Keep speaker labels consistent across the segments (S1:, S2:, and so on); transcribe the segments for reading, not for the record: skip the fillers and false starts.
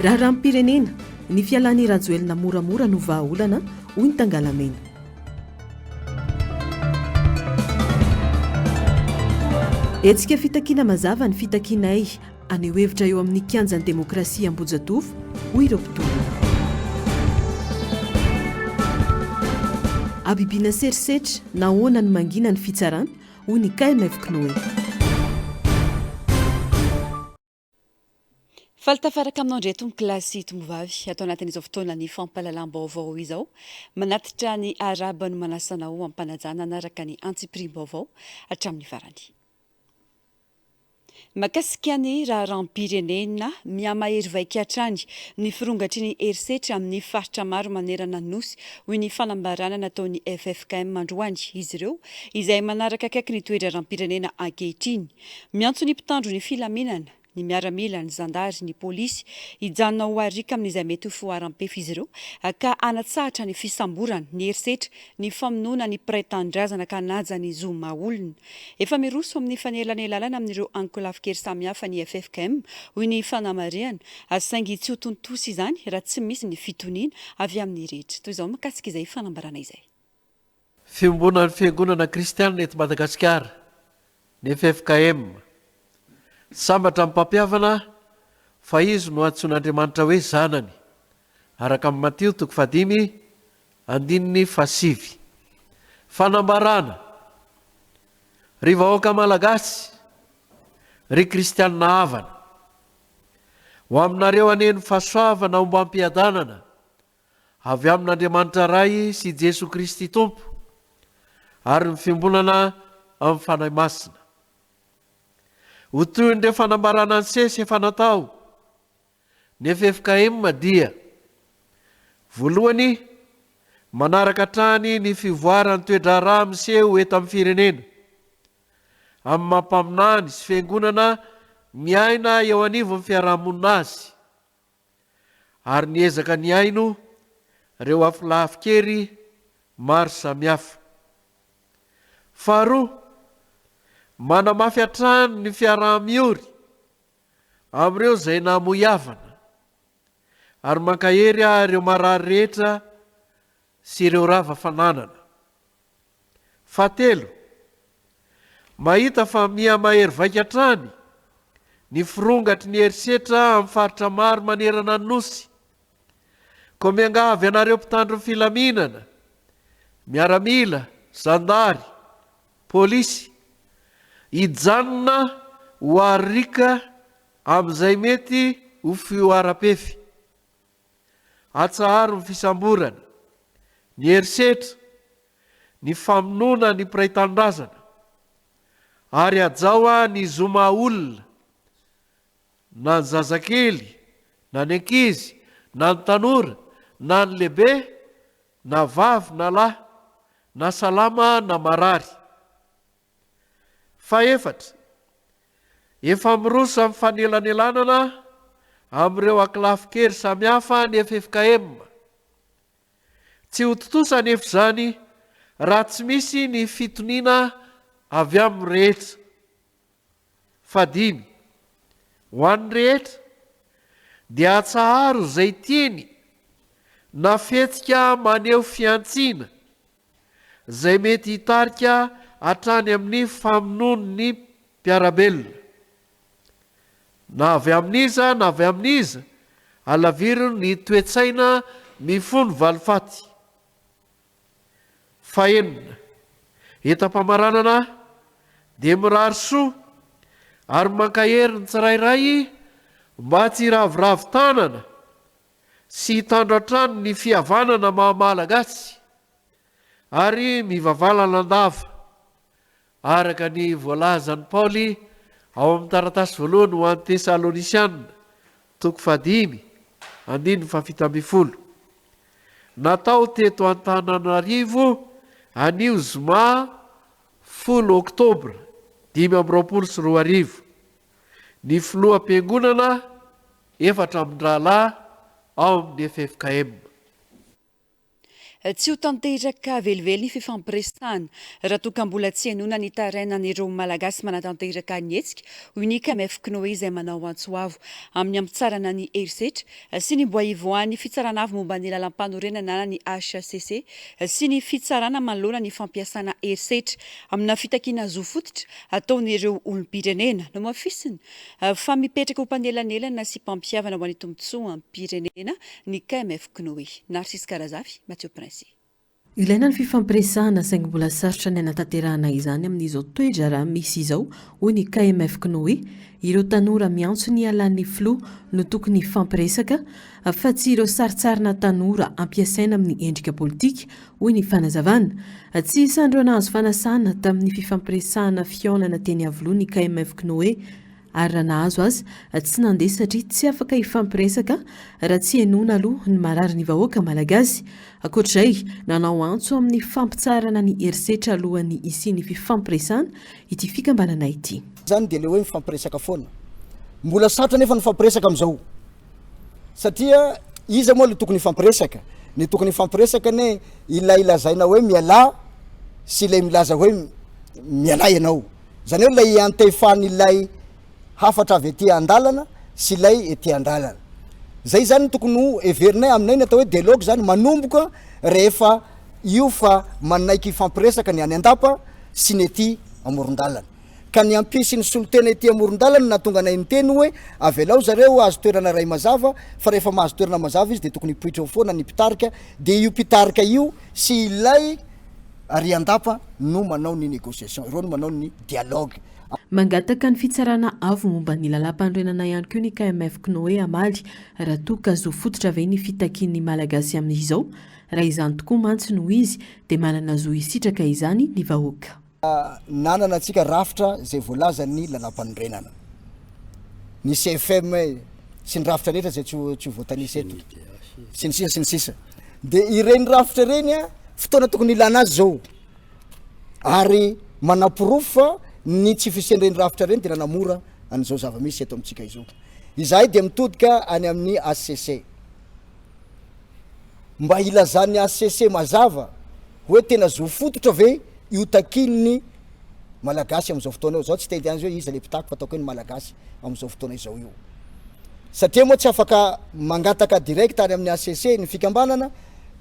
S1: raha rahampirenena ny fialany rajoelina moramora no vahaolana hoy ny tangalamena. Etsika fitakiana mazava ny fitakianay aneo hevitra eo amin'ny kianjan'ny demokrasia Ambojatofo hoy ireo mpitolona. Abibiana serisetra nahoana ny mangina ny fitsarana hoy ny KMF Knoe.
S2: Faltafaraka aminao ndray tony kilasy tomovavy atao anatin'izao fotoana ny fampahalalam-baovao izao manatitra ny araba no manasanao ampanajana anaraka ny antsipirim-baovao hatramin'ny farany. Makasika ny raharam-pirenena miamahery vaika hatrany ny firongatry ny herisetra amin'ny faritra maro manerana nosy hoy ny fanambarana nataon'ny FFKM androany izy ireo izay manaraka akaiky ny toetra raharam-pirenena ankehitriny miantso ny mpitandro ny filaminana ny miaramila ny zandary ny polisy hijanona ho arika amin'izay mety ho foaram-pefy izy ireo ka anatsahatra ny fisamborana ny herisetra ny famonoana ny piray-tandrazana ka naja ny zoma olona efa miroso amin'ny fanelanelana amin'ireo ankolafikery samihafa ny FFKM hoy ny fanamariana saingy tsy ho tontosy izany raha tsy misy ny fitoniana avy amin'ny rehetra toy izao makasika izay fanambarana izay.
S3: Fiombonan'ny fiangonana kristianina eto Madagasikara ny FFKM sambatra amin'ny mpampiavana fa izy no antsoin'Andriamanitra hoe zanany araka amin'ny Mateo 5:5 fanambarana ry vahoaka malagasy ry kristianina havana ho aminareo aneny fahasoavana ombo ampiadanana avy amin'Andriamanitra ray sy Jeso Kristy Tompo ary ny fiombonana amin'ny fanahy masina. Ho toy ny fanambarana ny sesy efa natao ny FFKM dia voalohany manaraka trany ny fivoarany toe-draharaha miseho eto amin'ny firenena amin'ny mampaminany sy fiangonana miaina eo anivon'ny fiarahamonina azy ary niezaka ny aino ireo afilafikely maro samihafa. Faharoa, manamafy hatrany ny fiaraha-miory amin'ireo izay namoiavana ary mankahery ireo marary rehetra sy ireo rava fananana. Fahatelo, mahita fa miamahery vaika hatrany ny firongatry ny herisetra amin'ny faritra maro manerana ny nosy koa miangavy anareo mpitandro ny filaminana miaramila zandary polisy hijanona ho arika amin'izay mety ho fioaram-pefy atsaharo ny fisamborana ny herisetra ny famonoana ny piray-tandrazana ary ajaoa ny zoma olona na ny zazakely na ny ankizy na ny tanora na ny lehibe na vavy na lahy na salama na marary. Faefatra, efa miroso amin'ny fanelanelanana amin'ireo ankilafikely samihafa ny FFKM tsy ho totosa nefa izany raha tsy misy ny fitoniana avy amin'ny rehetra. Fadimy, ho an'ny rehetra dia atsaharo izay tiany na fetsika maneho fiantsiana izay mety hitarika hatrany amin'ny famonoany ny mpiarabelona na avy amin'iza na avy amin'iza alavirony ny toe-tsaina mifono valifaty. Fahenina, etam-pamaranana dia mirary soa ary mankahery ny tsirairay mba tsy hiravoravo tanana sy hitandro hatrany ny fihavanana maha-malagasy ary mivavalana andava araka ny voalazan'i Paoly ao amin'ny taratasy voalohany ho an'ny Tesalonisianina 5:7. Natao teto Antananarivo anio zoma 10 Oktobra 2024. Ny filoham-piangonana 4 rahalahy ao amin'ny FFKM.
S2: tsy ho tanteraka velively ny fifampiresahana raha toa ka mbola tsy henoina ny tarainan'ireo malagasy manatanteraka ny hetsika unika mfknoe izay manao antsoavo amin'ny ampitsarana ny herisetra sy ny mboa ivoan'ny fitsarana avy momba ny lalam-panorenana na ny HCC sy ny fitsarana manoloana ny fampiasana herisetra amina fitakiana zo fototra ataon'ireo olom-pirenena no mafisiny fa mipetraka ho mpanelanelana sy mpampiavana ho an'ny tombotsoa am-pirenena ny KMF Knoe. Narcisse Karazafy, Mathieu Prince.
S1: Ilaina ny fifampiresahana saingy mbola sarotra ny anatanterahana izany amin'izao toetra raha misy izao hoy ny KMF Knoe ireo tanora miantso ny alan'ny filoha no tokony fampiresaka fa tsy ireo saritsarina tanora ampiasaina amin'ny endrika politika hoy ny fanazavana tsy isandro anazo fanasana tamin'ny fifampiresahana fiaonana teny avoloha ny KMF Knoe ary raha nahazo azy tsy nandeha satria tsy afaka hifampiresaka raha tsy henoina aloha ny marary ny vahoaka malagasy akoatr'izay nanao antso amin'ny fampitsarana ny herisetra alohan'ny isiany fifampiresahana ity fikambanana ity
S4: zany dia le hoe mifampiresaka foana mbola sarotra nefa ny fampiresaka amin'izao satria izy moa le tokony ifampiresaka ny tokony ifampiresaka ne ilay lazaina hoe miala sy ilay milaza hoe miala ianao zany hoe ilay antefany ilay hafatra avy ety andalana sy ilay ety andalana zay zany tokony everinay aminay ny atao hoe dialogue zany manomboka rehefa io fa manaiky ifampiresaka ny any andapa sy ny ety amoron-dalana ka ny ampisy ny solotena ety amoron-dalana natonga anay nyteny hoe avelao zareo azo toerana ray mazava fa rehefa mahazo toerana mazava izy de tokony hipoitra foana ny mpitarika de io mpitarika io sy ilay ary andapa no manao ny négociation ireo no manao ny dialogue
S1: mangataka ny fitsarana avo momba ny lalam-panorenana ihany koa ny KMF Knoe amaly raha toa ka zo fototra ve ny fitakian'ny malagasy amin'izao raha izany tokoa mantsy no izy dia manana zo isitraka izany ny vahoaka
S4: nanana atsika rafitra zay voalaza ny lalam-panorenana ny CFM sy ny rafitra rehetra zay tsy voatanisy eto sy ny sisa de ireny rafitra reny a fotoana tokony ilana azy zao ary manapirofo fa ny tsy fisian'ireny rafitra reny tena namora an'izao zava-misy eto amintsika izao izahay de mitodika any amin'ny HCC mba ilazan'ny HCC mazava hoe tena zo fototra ve io takin'ny malagasy am'izao fotoana io zao tsy tedy any zao izy le mpitako fa ataoko hoe ny malagasy am'izao fotoana izao io satria moa tsy afaka mangataka direct any amin'ny HCC ny fikambanana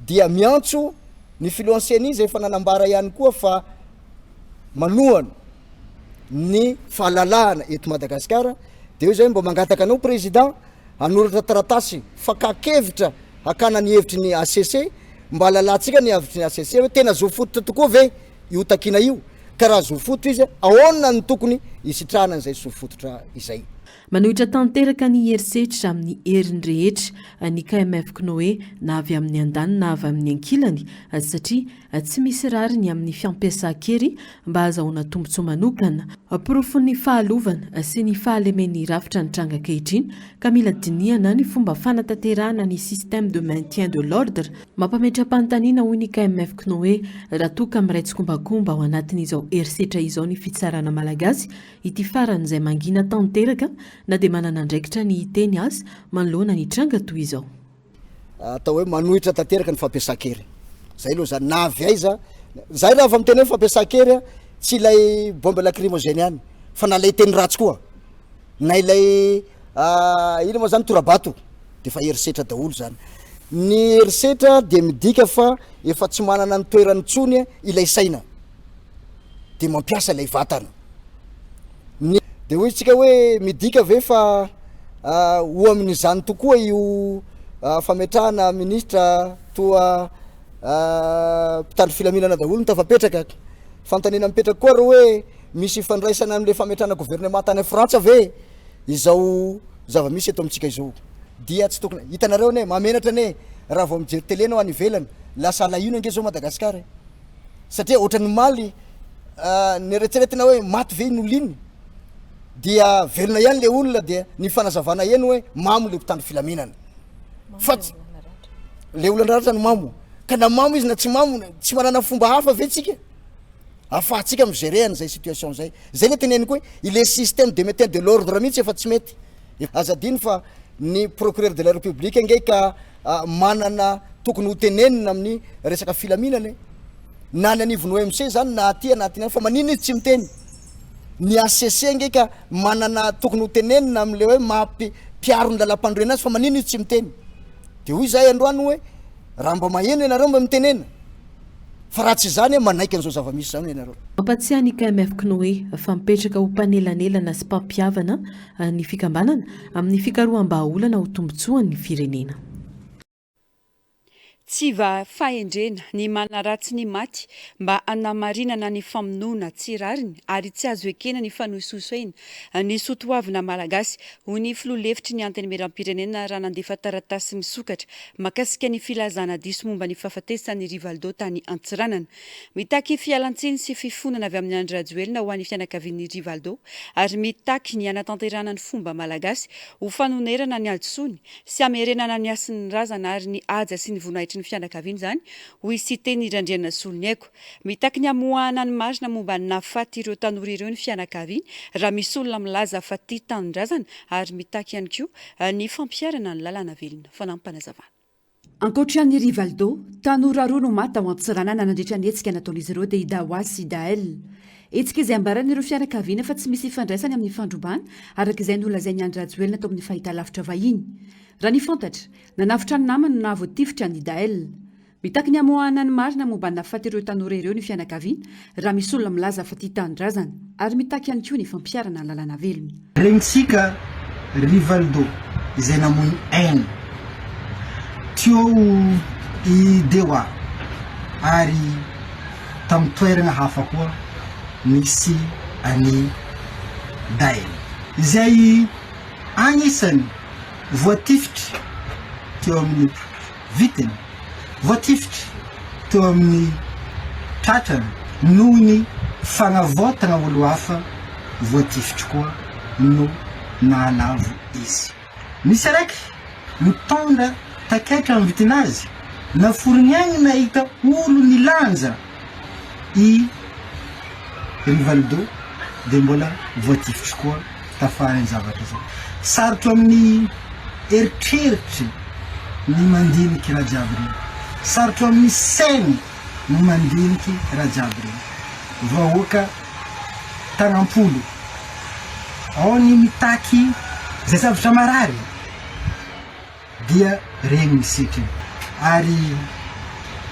S4: dia miantso ny filoanseny izy efa nanambara ihany koa fa manohana ny fahalalahana eto Madagasikara de io zay mba mangataka anao président hanoratra taratasy fakakevitra hakana ny hevitry ny HCC mba halalantsika ny hevitry ny HCC hoe tena zo fototra tokoa ve io takina io ka raha zo fototra izy ahoana ny tokony hisitrahana an'izay zo fototra izay
S1: manohitra tanteraka ny herisetra amin'ny heriny rehetra ny KMF Knoe na avy amin'ny andaniny na avy amin'ny ankilany satria tsy misy rariny amin'ny fiampiasan-kery mba ahazahoana tombotsoa manokana porofony fahalovana sy ny fahalemen'ny rafitra ny tranga ankehitriny ka mila dinihana ny fomba fanatanterahana ny système de maintien de l'ordre mampametra-panontaniana hoy ny KMF Knoe raha toa ka miraitsokombakomba ao anatin'izao herisetra izao ny fitsarana malagasy ity faran'izay mangina tanteraka na dia manana andraikitra ny hiteny azy manoloana ny tranga toy izao
S4: atao hoe manohitra tanteraka ny fampiasan-kery zay aloha zany na avy aiza zay raha fa miteny hoe fampiasan-kery tsy ilay bombe lacrymogène ihany fa na ilay teny ratsy koa na ilay ino moa zany torabato de fa herisetra daholo zany ny herisetra de midika fa efa tsy manana ny toerany tsony ilay saina de mampiasa ilay vatana de hoy tsika hoe midika ve fa ho amin'izany tokoa io fametrahana ministra toa mpitandro filaminana daholo ny tafapetraka fantanena mipetraka koa ro hoe misy fandraisana am'le fametrahana gouvernement tany Frantsa ve izao zava-misy eto amintsika izao dia tsy tokony hitanareo ne mamenatra ne raha vao mijery tele anao any ivelany lasa alahino ange zao Madagasikara satria ohatrany maly ny eritreretina hoe maty ve in'oliny dia velona ihany le olona dia ny fanazavana eny hoe mamo le mpitandro filaminana fa le olona ratra ny mamo ka na mamo izy na tsy mamo tsy manana fomba hafa ve tsika afahantsika migerehana zay situation zay le teneniko hoe ile système de maintien de l'ordre mihitsy efa tsy mety azadiny fa ny procureur de la république nge ka manana tokony ho tenenina amin'ny resaka filaminana na ny anivony OMC zany na aty anatinany fa manino izy tsy miteny ny ACC ngeka manana tokony ho tenenina am'le hoe mampiaro ny lalam-pandroena azy fa manino izy tsy miteny de hoy zay androany hoe raha mba maheno ianareo mba mitenena fa raha tsy zany manaiky an'izao zava-misy zany ianareo.
S1: Mampatsiahy ny KMF Knoe fa mipetraka ho mpanelanelana sy mpampiavana ny fikambanana amin'ny fikaroham-bahaolana ho tombotsoan'ny firenena.
S2: Tsy va fahendrena ny manaratsy ny maty mba anamarinana ny famonoana tsy rariny ary tsy azo ekena ny fanoisosoina ny sotoavina malagasy ho ny filoha-lefitry ny antenimieram-pirenena raha nandefa taratasy misokatra makasika ny filazana diso momba ny fahafatesan'ny Rivaldo tany Antsiranana. Mitaky fialantsiny sy fifonana avy amin'ny Andry Rajoelina ho an'ny fianakavian'ny Rivaldo ary mitaky ny anatanterana ny fomba malagasy ho fanonerana ny altsony sy amerenana ny asin'ny razana ary ny aja sy ny voninahitry ny fianakaviana zany ho isiteny Randriana Soloniaiko. Mitaky ny amoahana ny marina momba ny nafaty ireo tanora ireo ny fianakaviana raha misy olona milaza fa tia tanindrazana ary mitaky ihany koa ny fampiarana ny lalàna velona. Fanampanazavana.
S5: Ankoatran'ny Rivaldo, tanora roa no maty ao Antsiranana nandritra ny hetsika nataon'izy ireo dia Idawa sy Idael. Hetsika izay ambaran'ireo fianakaviana fa tsy misy ifandraisany amin'ny fandrombana araka izay nolazainy Andry Rajoelina tao amin'ny fahitalavitra vahiny. Raha ny fantatra, nanavitra ny namany no nahavoatifitra ny Idael. Mitaky ny amoahana ny marina momba ny nafaty ireo tanora ireo ny fianakaviana raha misy olona milaza fa tia tanindrazana ary mitaky ihany koa ny fampiarana ny lalàna velona.
S6: Regnintsika Rivaldo izay namoy aina teo i Dewa ary tamin'ny toerana hafa koa misy any Dael izay anisany voatifitra teo amin'ny vitiny voatifitra teo amin'ny tratrana noho ny fagnavaotana olo hafa voatifitra koa no nahalavo izy. Misy araiky mitondra taketra amin'ny vitinazy naforony agny nahita olo nilanja i Rivaldo de mbola voatifitra koa tafarany zavatra zay. Sarotro amin'ny eritreritry ny mandiniky raha jiaby reny, sarotro amin'ny sainy ny mandiniky raha jiaby reny. Vahoaka tanampolo ao ny mitaky zay zavatra marary dia regny misitriny ary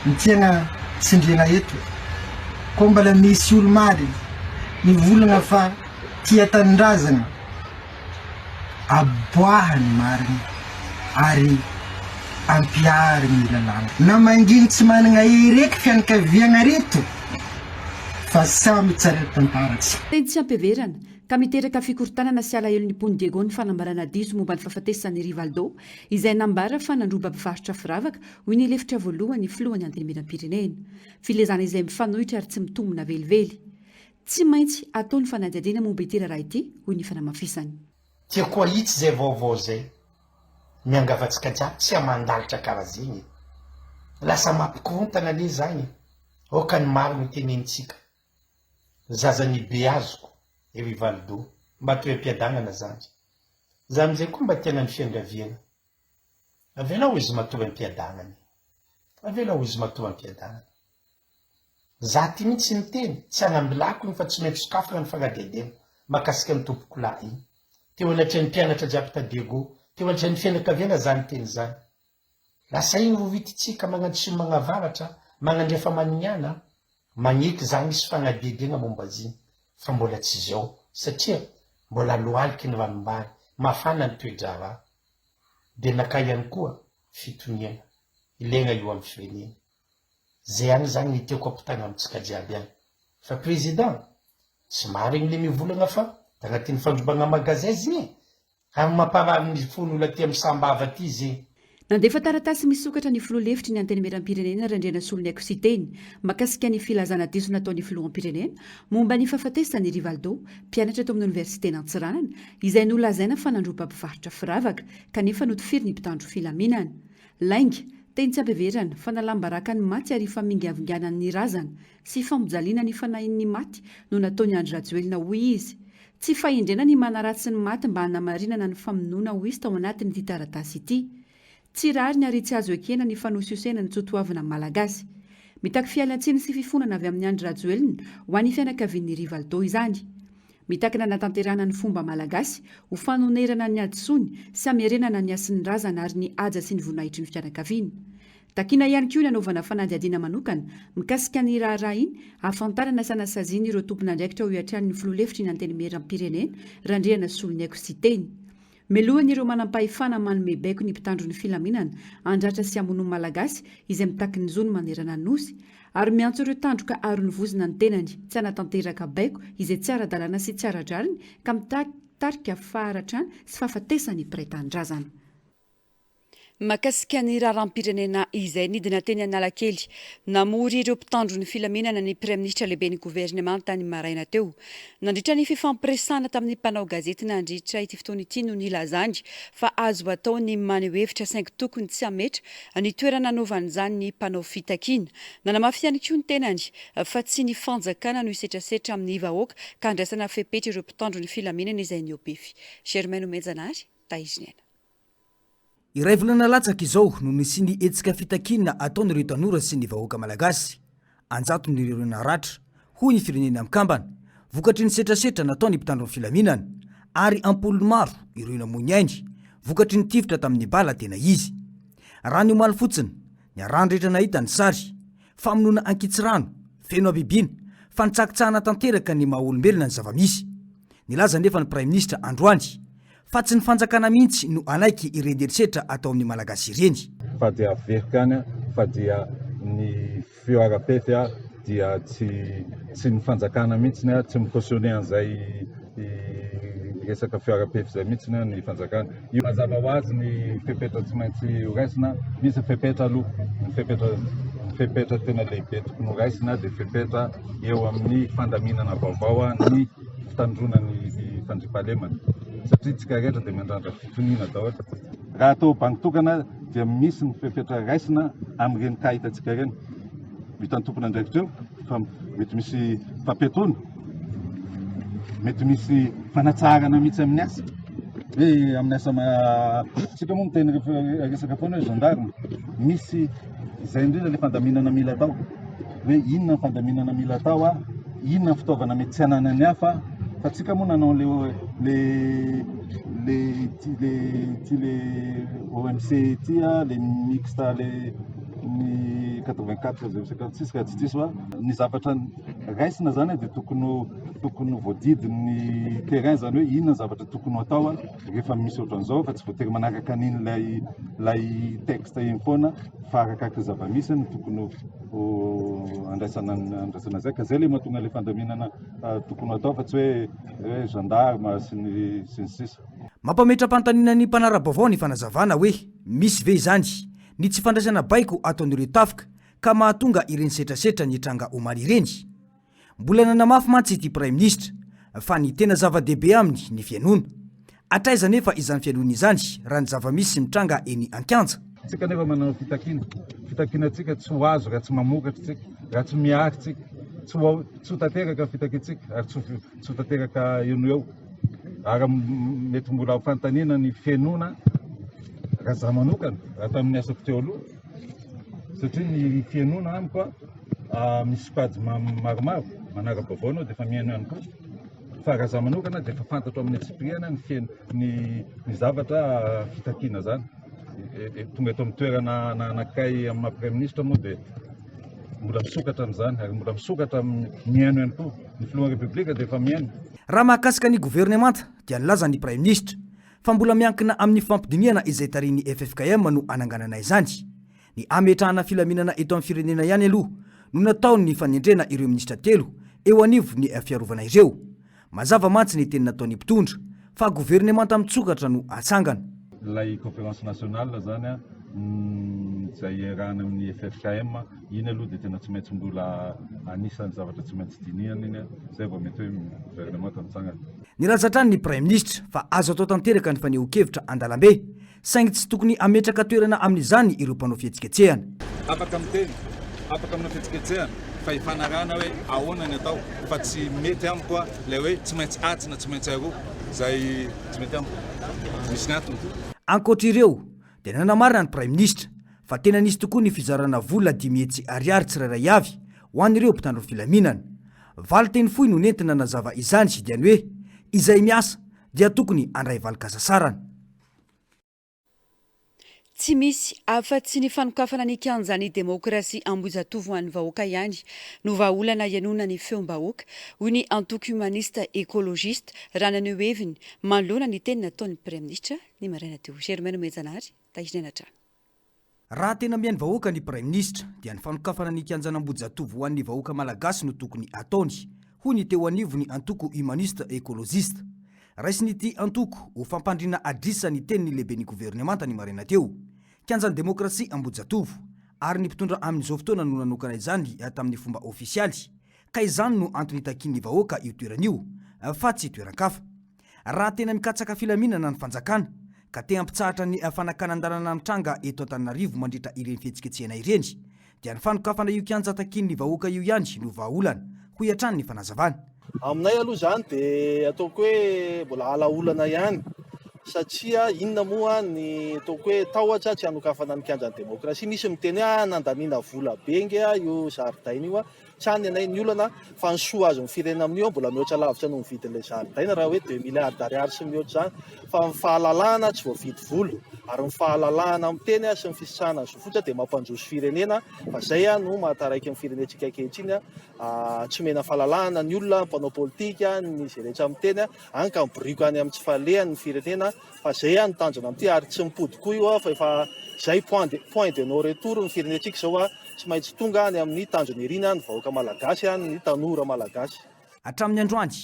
S6: mitiana tsindriana eto koa mbala misy olo mary mivolagna fa tia tanindrazana aboahany mariny ary ampiariny ny lalàna na manginy tsy manana ereky fianakaviana reto fa samy tsara tantaratsy.
S5: Teny tsy ampiaverana ka miteraka fikorotanana sy alahelo ny Pony Diego ny fanambarana diso momba ny fahafatesan'ny Rivaldo izay nambara fa nandroba mpivarotra firavaka hoy ny lefitra voalohany filohan'ny antenimieram-pirenena. Filezana izay mifanohitra ary tsy mitombona velively. Tsy maintsy atao ny fanadihadiana momba ity raha ity hoy ny fanamafisany.
S7: Tiako ahitsy zay vaovao zay miangavatsika jiaby tsy amandalitra karaziny lasa mampikontana anie zany oka ny maro mitenenitsika zazany be azoko Rivaldo mba toe-piadanana zany za amizay koa mba tiana ny fiangaviana avelao izy matovy am-piadanany avelao izy matovy am-piadanany za ty mitsy miteny tsy anambilako fa tsy maintsy sokafana ny fagnadedena makasika ny tompoko lahy iny teo anatry ny mpianatra jiaby tadego teo anatry ny fianakaviana zany teny zany lasa igny vo vititsika magnantso magnavaratra magnandrefa maniniana magneky zany misy fagnadedena momba aziny fa mbola tsy zao satria mbola loaliky ny ranombary mafana ny toe-drava de naka ihany koa fitoniana ilaigna io amin'ny firenena zay any zany ny tiako ampitana amitsika jiaby any fa président tsy marigny le mivolagna fa tagnatin'ny fandrombagna magazaizy igny ary mamparary ny fon'olona ty amin'ny sambava ty zegny.
S5: Nandefa taratasy misokatra ny filoha-lefitry ny antenimieram-pirenena Randriana Soloniaiko sy teny makasika ny filazana diso nataon'ny filohampirenena momba ny fahafatesany Rivaldo mpianatra tao amin'ny oniversitena Antsiranana izay nolazaina fa nandroba mpivarotra firavaka kanefa notifiry ny mpitandro filaminana. Lainga teny tsy ampiaverana fa nalambaraka ny maty ary famingavinganan'ny razana sy famojaliana ny fanahin'ny maty no nataony Andry Rajoelina hoy izy. Tsy fahendrena ny manaratsy ny maty mba hanamarinana ny famonoana ho izy tao anatin'ity taratasy ity. tsy rary ny ary tsy azo ekena ny fanososena ny tsotoavina ny malagasy mitaky fialan-tsiny sy fifonana avy amin'ny andro rajoelina ho an'ny fianakavian'ny rivaldo izany mitakina natanterana ny fomba malagasy ho fanonerana ny adisony sy amerenana ny asin'ny razana ary ny aja sy ny voninahitry ny fianakaviana takina ihany koa ny anaovana fanadihadiana manokana mikasika ny raharaha iny ahafantarana sanasaziany ireo tompona andraikitra ho iatran'ny filolefitra iny antenimeram-pirenena randriana solony aiko sy teny melohany ireo manampahefana manome baiko ny mpitandro ny filaminana andratra sy amonony malagasy izay mitaky ny zony manerana nosy ary miantso ireo tandroka aro ny vozina ny tenany tsy anatanteraka baiko izay tsy ara-dalàna sy tsy ara-drariny ka mitarika faharatrana sy fahafatesany piraitan-drazana
S2: makasika ny raharam-pirenena izay nidina teny Analakely namory ireo mpitandro ny filaminana ny praiministra lehibe ny gouvernemanta ny maraina teo nandritra ny fifampiresana tamin'ny mpanao gazety nandritra ity fotoana ity no nilazany fa azo atao ny maneho hevitra saingy tokony tsy ametra ny toerana nanaovan'izany ny mpanao fitakina nanamafy ihany koa ny tenany fa tsy ny fanjakana no isetrasetra amin'ny vahoaka ka andraisana fepetra ireo mpitandro ny filaminana izay ny OPF Germaine Omenjanary Taizinena
S8: iray volana latsaka izao no nisy ny etsika fitakina ataon'ireo tanora sy ny vahoaka malagasy anjato ny ireo naratra hoy ny firenena mikambana vokatry ny setrasetra natao ny mpitandro ny filaminana ary ampolony maro ireo namoiny ainy vokatry ny tifitra tamin'ny bala tena izy raha ny omaly fotsiny ny arandrehetra nahita ny sary famonoana ankitsirano feno abibina fa nitsakitsahana tanteraka ny maha-olombelona ny zavamisy nilaza nefa ny prime ministre androany fa tsy ny fanjakana mihitsy no anaiky ireny erisetra atao amin'ny malagasy ireny
S9: fa dia verikany fa dia ny fioarapefy dia tsy ny fanjakana mihitsy tsy mikautionné an'izay resaka fioarapefy zay mihitsy ny fanjakana io mazava ho azy ny fepetra tsy maintsy horaisina misy fepetra aloha ny fepetra tena lehibe tokony horaisina dia fepetra eo amin'ny fandaminana vaovao ny fitandrona ny fandriampahalemana satria tsika rehetra dia mandrandra fitoniana daholo raha atao banky tokana dia misy ny fepetra raisina amin'ireny ka hitantsika ireny hitan'ny tompona andraikitra eo fa mety misy fampetona mety misy fanatsarana mihitsy amin'ny asa hoe amin'ny asa tsika moa miteny resaka foana hoe gendarme misy izay indrindra le fandaminana mila atao hoe inona ny fandaminana mila atao inona ny fitaovana mety tsy hananany hafa fa tsika moa nanao le OMC tia le mixta ny 84 ka tsy diso ny zavatra raisina zany dia tokony voadidiny terrain zany hoe inona ny zavatra tokony atao rehefa misy ohatran'izao fa tsy voatery manaraka an'iny lay texte iny foana fa arakaka zavamisy ny tokony andraisana zay ka zay le mahatonga le fandaminana tokony atao fa tsy hoe gendarme sy ny sisa
S8: mampametra-pantaniana ny mpanara-baovao ny fanazavana hoe misy ve izany ny tsy fandraisana baiko ataon'ireo tafika ka mahatonga ireny setrasetra ny tranga omaly ireny mbola nanamafy mantsy ity prime ministre fa ny tena zava-dehibe aminy ny fianona atraiza nefa izany fianona izany raha ny zava-misy sy mitranga eny an-kianja
S9: tsika nefa manao fitakinantsika tsy ho azo raha tsy mamokatra tsika raha tsy miary tsika tsy ho tanteraka fitakintsika ary tsy ho tanteraka eno eo ary mety mbola hafantaniana ny fianona raha za manokana raha tamin'ny asako teo aloha satria ny fianona amiko misy pady maromaro manara-baovao anao dia efa miaino ihany koa fa raha za manokana dia efa fantatro amin'ny atsipriana ny zavatra fitakiana zany tonga eto amin'ny toerana anakay amin'ny prime ministre moa dia mbola misokatra amin'izany ary mbola misokatra miaino ihany koa ny filohan'ny repoblika dia efa miaino
S8: raha mahakasika ny gouvernemanta dia nilaza ny prime ministre fa mbola miankina amin'ny fampidiniana izay tariny FFKM no ananganana izany ny ametrahana filaminana eto amin'ny firenena ihany aloha no natao ny fanendrena ireo minisitra telo eo anivo ny fiarovana ireo mazava mantsy ny teny nataony mpitondra fa gouvernemanta mitsokatra no atsangana
S9: lay conférence nationale zany zay rahana amin'ny FFKM iny aloha dia tena tsy maintsy mbola anisan'ny zavatra tsy maintsy dinihana iny zay vao mety hoe gouvernemanta mitsangana
S8: ny razatrany ny prime ministre fa azo atao tanteraka ny faneho-kevitra andalambe saingy tsy tokony ametraka toerana amin'izany ireo mpanao fihetsiketsehana
S9: afaka miteny afaka aminao fihetsiketsehana fa hifanarana hoe ahoana ny atao fa tsy mety amiko lay hoe tsy maintsy atsina tsy maintsy aroa zay tsy mety amiko misy ny antony
S8: ankoatra ireo dia nanamarina ny praim ministra fa tena nisy tokoa ny fizarana vola 10,000 tsirairay avy ho an'ireo mpitandro ny filaminana. Valy teny fohy no nentina nazava izany Sidiany hoe izay miasa dia tokony andray valikazasarana.
S2: Tsy misy afa-tsy ny fanokafana ny kianjany demokrasia Ambohijatovo ho an'ny vahoaka ihany no vahaolana ianona ny feom-bahoaka hoy ny antoko humaniste écologiste Rananeo Heviny manoloana ny teny nataon'ny praiminisitra ny maraina teo. Germaine Mejanary Taizina Trano.
S8: Raha tena mihainy vahoaka ny praim ministra dia ny fanokafana ny kianjana Ambohijatovo ho an'ny vahoaka malagasy no tokony ataony hoy ny teo anivo ny antoko humaniste écologiste. Raisin'ity antoko ho fampandrina adrisa ny teny ny lehibe ny gouvernemanta ny maraina teo. Kianjany demokrasia Ambohijatovo ary ny mpitondra amin'izao fotoana no nanokana izany tamin'ny fomba ofisialy ka izany no antony takin'ny vahoaka io toeran'io fa tsy toeran-kafa. Raha tena mikatsaka filaminana ny fanjakana ka te ampitsahatra ny fanakanan-dalana mitranga eto Antananarivo mandritra ireny fihetsiketsehana ireny dia ny fanokafana io kianja takin'ny vahoaka io ihany no vahaolana ho hiatrany ny fanazavana.
S10: Aminay aloha zany dia ataoko hoe mbola alaolana ihany satria inona moa ny ataoko hoe tahotra tsy hanokafana ny kianjan'ny demokrasia. Misy miteny nandaniana vola benga io zaridaina io tsy hany anay ny olana fa ny soa azo ny firenena amin'io mbola mihoatra lavitra no mividin'ilay zaridaina raha hoe 2 milliards ariary sy mihoatra zany fa ny fahalalahana tsy voavidy volo ary ny fahalalahana amin'ny teny sy ny fisitrahana ny zofotra dia mampanjoso firenena fa zay no mahataraiky ny firenentsika ankehitriny tsy mena fahalalahana ny olona mpanao politika ny zay rehetra amin'ny teny any ka miboriko any amin'ny tsy fahalehany ny firenena fa zay no tanjona amin'ity ary tsy mipody koa io fa efa zay point de non retour ny firenentsika zao tsy maintsy tonga any amin'ny tanjona irina ny vahoaka malagasy ny tanora malagasy.
S8: Hatramin'ny androany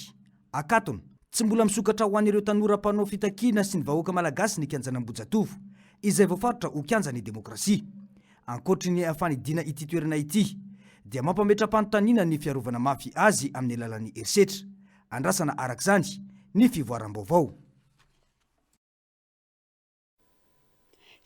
S8: akatony tsy mbola misokatra ho an'ireo tanora mpanao fitakiana sy ny vahoaka malagasy ny kianjana Ambohijatovo izay voafaritra ho kianjany demokrasia. Ankoatry ny fanidiana ity toerana ity dia mampametram-panontaniana ny fiarovana mafy azy amin'ny alalan'ny herisetra. Andrasana arak'izany ny fivoaram-baovao.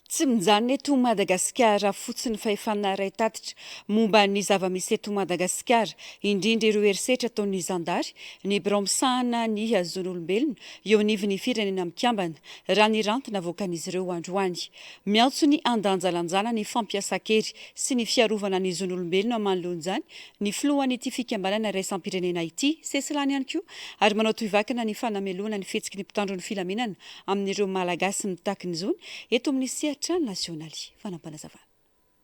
S2: Tsy mijanona eto Madagasikara fotsiny fa efa naray tatitra momba ny zava-misy eto Madagasikara indrindra ireo herisetra ataon'ny zandary ny biraomisahana ny hazon'olombelona eo anivon'ny firenena mikambana raha ny rantona avoakan'izy ireo androany. Miantso ny andanjalanjana ny fampiasa-kery sy ny fiarovana ny zon'olombelona manoloan'izany ny filohan'ity fikambanana raisam-pirenena ity sesilany ihany koa ary manao toivakana ny fanameloana ny fihetsiky ny mpitandro ny filaminana amin'ireo malagasy mitaky ny zony eto amin'ny sehatra nasionaly fanampanazavana.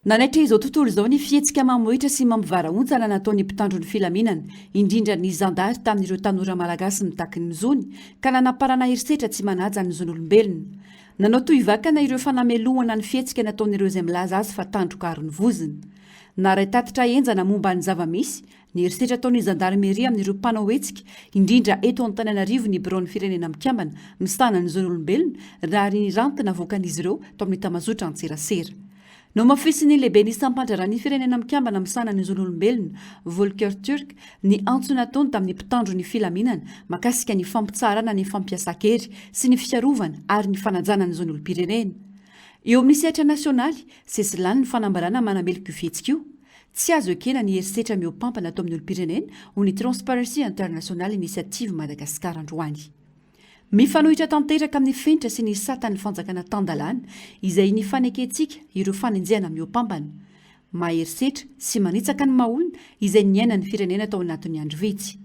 S5: Nanaitra izao tontolo izao ny fihetsika mamohitra sy mampivara-ontsana nataon'ny mpitandro ny filaminana indrindra ny zandary tamin'ireo tanora malagasy mitaky ny zony ka nanaparana herisetra tsy manaja ny zon'olombelona. Nanao toivakana ireo fanamelohana ny fihetsika nataon'ireo izay milaza azy fa tandroka ary ny voziny. Naray tatitra enjana momba ny zava-misy ny herisetra ataon'ny zandarmeria amin'ireo mpanao hetsika indrindra eto Antananarivo ny biroan'ny firenena mikambana misana ny zon'olombelona raha ny rantina avoakan'izy ireo tao amin'ny tamazotra antserasera. No mafisiny lehibe ny sampandrara ny firenena mikambana misana ny zon'olombelona Volker Turk ny antso nataony tamin'ny mpitandro ny filaminana makasika ny fampitsarana ny fampiasa-kery sy ny fiarovana ary ny fanajana ny zon'olom-pirenena. Eo amin'ny sehatra nasionaly sesilany ny fanambarana manamelika io fihetsika io. Tsy azo ekena ny herisetra miopampana atao amin'ny olom-pirenena ho ny Transparency International Initiative Madagasikara androany. Mifanohitra tanteraka amin'ny fenitra sy ny satan'ny fanjakana tandalana izay ny faneketsika ireo fanenjehana miopampana. Maherisetra sy manitsaka ny maolona izay niaina ny firenena tao anatin'ny andro vitsy.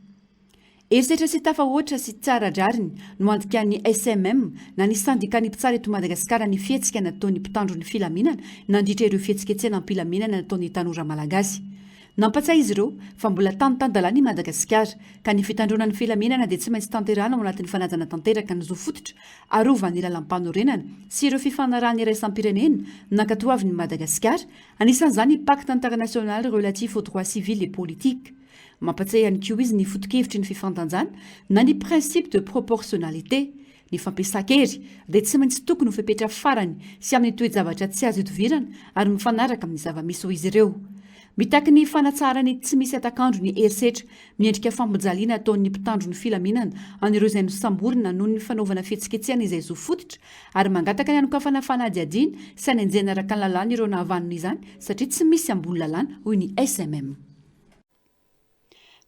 S5: Herisetra sy tafahoatra sy tsara drariny no andika ny SMM na ny sandikany mpitsara eto Madagasikara ny fihetsika nataon'ny mpitandro ny filaminana nandritra ireo fihetsiketsehana ampilaminana nataon'ny tanora malagasy. Nampatsay izy ireo fa mbola tany-tandalana i Madagasikara ka ny fitandrona ny filaminana dia tsy maintsy tanterana ao anatin'ny fanajana tanteraka ny zo fototra arovany lalam-panorenana sy ireo fifanarahany iraisam-pirenena nankatoavin'ny Madagasikara anisan'izany ny pacte international relatif aux droits civils et politiques. Mampatsay ihany koa izy ny foto-kevitry ny fifandanjana na ny principe de proportionnalité. Ny fampiasa-kery dia tsy maintsy tokony ho fepetra farany sy amin'ny toe-javatra tsy azo itovirana ary mifanaraka amin'ny zava-misy ho izy ireo. Mitaky ny fanatsarany tsy misy atakandro ny herisetra miendrika fampijaliana ataon'ny mpitandro ny filaminana an'ireo izay nosamborina noho ny fanaovana fihetsiketsehana izay zo fototra ary mangataka ny anokafana fanadiadiana sy hanenjehana araka ny lalàna ireo nahavanona izany satria tsy misy ambony lalàna hoy ny SMM.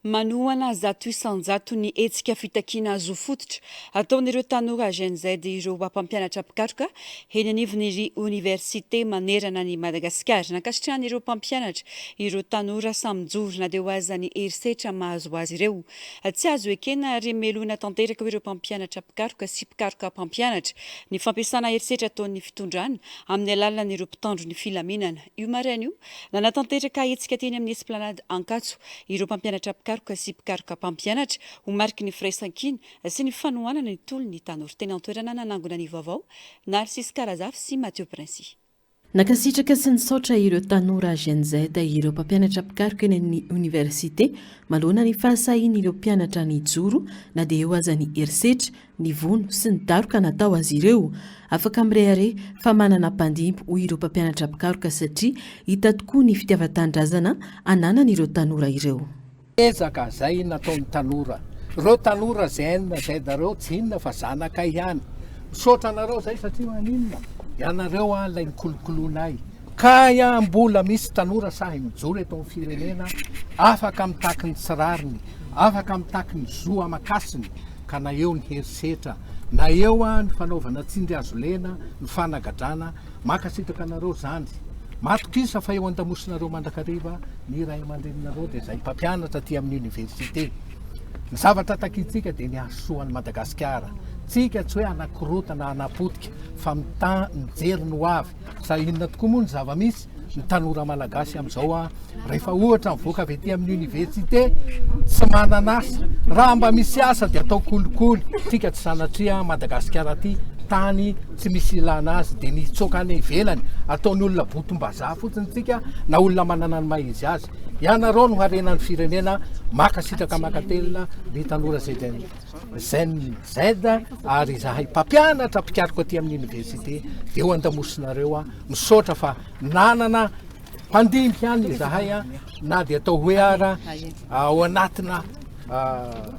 S2: Manoana zato isanjato ny hetsika fitakiana azo fototra ataon'ireo tanora GNZ ireo mpampianatra pikaroka eny anivon'ny université manerana ny Madagasikara. Nakasitrahan'ireo mpampianatra ireo tanora samijorona dia ho azany herisetra mahazo azy ireo. Tsy azo ekena ary melona tanteraka ireo mpampianatra pikaroka sy pikaroka mpampianatra ny fampiasana herisetra ataon'ny fitondrana amin'ny alalan'ireo mpitandro ny filaminana. Io maraina io nanatanteraka hetsika teny amin'ny esplanade Ankatso ireo mpampianatra pikaroka sy pikaroka mpampianatra ho mariky ny firaisan-kina sy ny fanohanana ny tolony tanora. Teny antoerana nanangona ny vaovao Narcisse Karazafy sy Mathieu Princy.
S1: Nakasitraka sy nisaotra ireo tanora GNZ ireo mpampianatra pikaroka eny amin'ny université malona ny fahasahian'ireo mpianatra ny joro na dia eo aza ny herisetra ny vono sy ny daroka natao azy ireo. Afaka mirehare fa manana mpandimbo ho ireo mpampianatra pikaroka satria hita tokoa ny fitiavan-tandrazana ananan'ireo tanora ireo.
S11: Ezaka zay nataon'ny tanora. Reo tanora zay dareo tsy inona fa zanaka ihany. Misaotra anareo zay satria maninona ianareo lay nikolokolonay. Ka mbola misy tanora sahy mijoro eto amin'ny firenena afaka mitaky ny tsirariny, afaka mitaky ny zo amakasiny ka na eo ny herisetra, na eo ny fanaovana tsindry azo lena, ny fanagadrana, makasitraka anareo zany. Matokisa fa eo an-damosinareo mandrakariva ny ray aman-dreninareo dia zay mpampianatra aty amin'ny université. Ny zavatra takitsika dia ny asoan'ny Madagasikara. Tsika tsy hoe anakorotana anapotika fa mijery no avy. Sa inona tokoa moa ny zava-misy ny tanora malagasy amin'izao rehefa ohatra mivoaka avy ety amin'ny université tsy mananasa. Raha mba misy asa dia atao kolikoly. Tsika tsy sanatria Madagasikara aty tany tsy misy ilana azy dia ny tsoka any ivelany ataony olona botom-bazaha fotsiny tsika na olona manana ny mahizy azy. Ianareo no harenan'ny firenena makasitraka makatelina ny tanora GNZ ary zahay mpampianatra pikaroka aty amin'ny université dia eo an-damosinareo misaotra fa nanana mpandimby ihany zahay na dia atao hoe ao anatina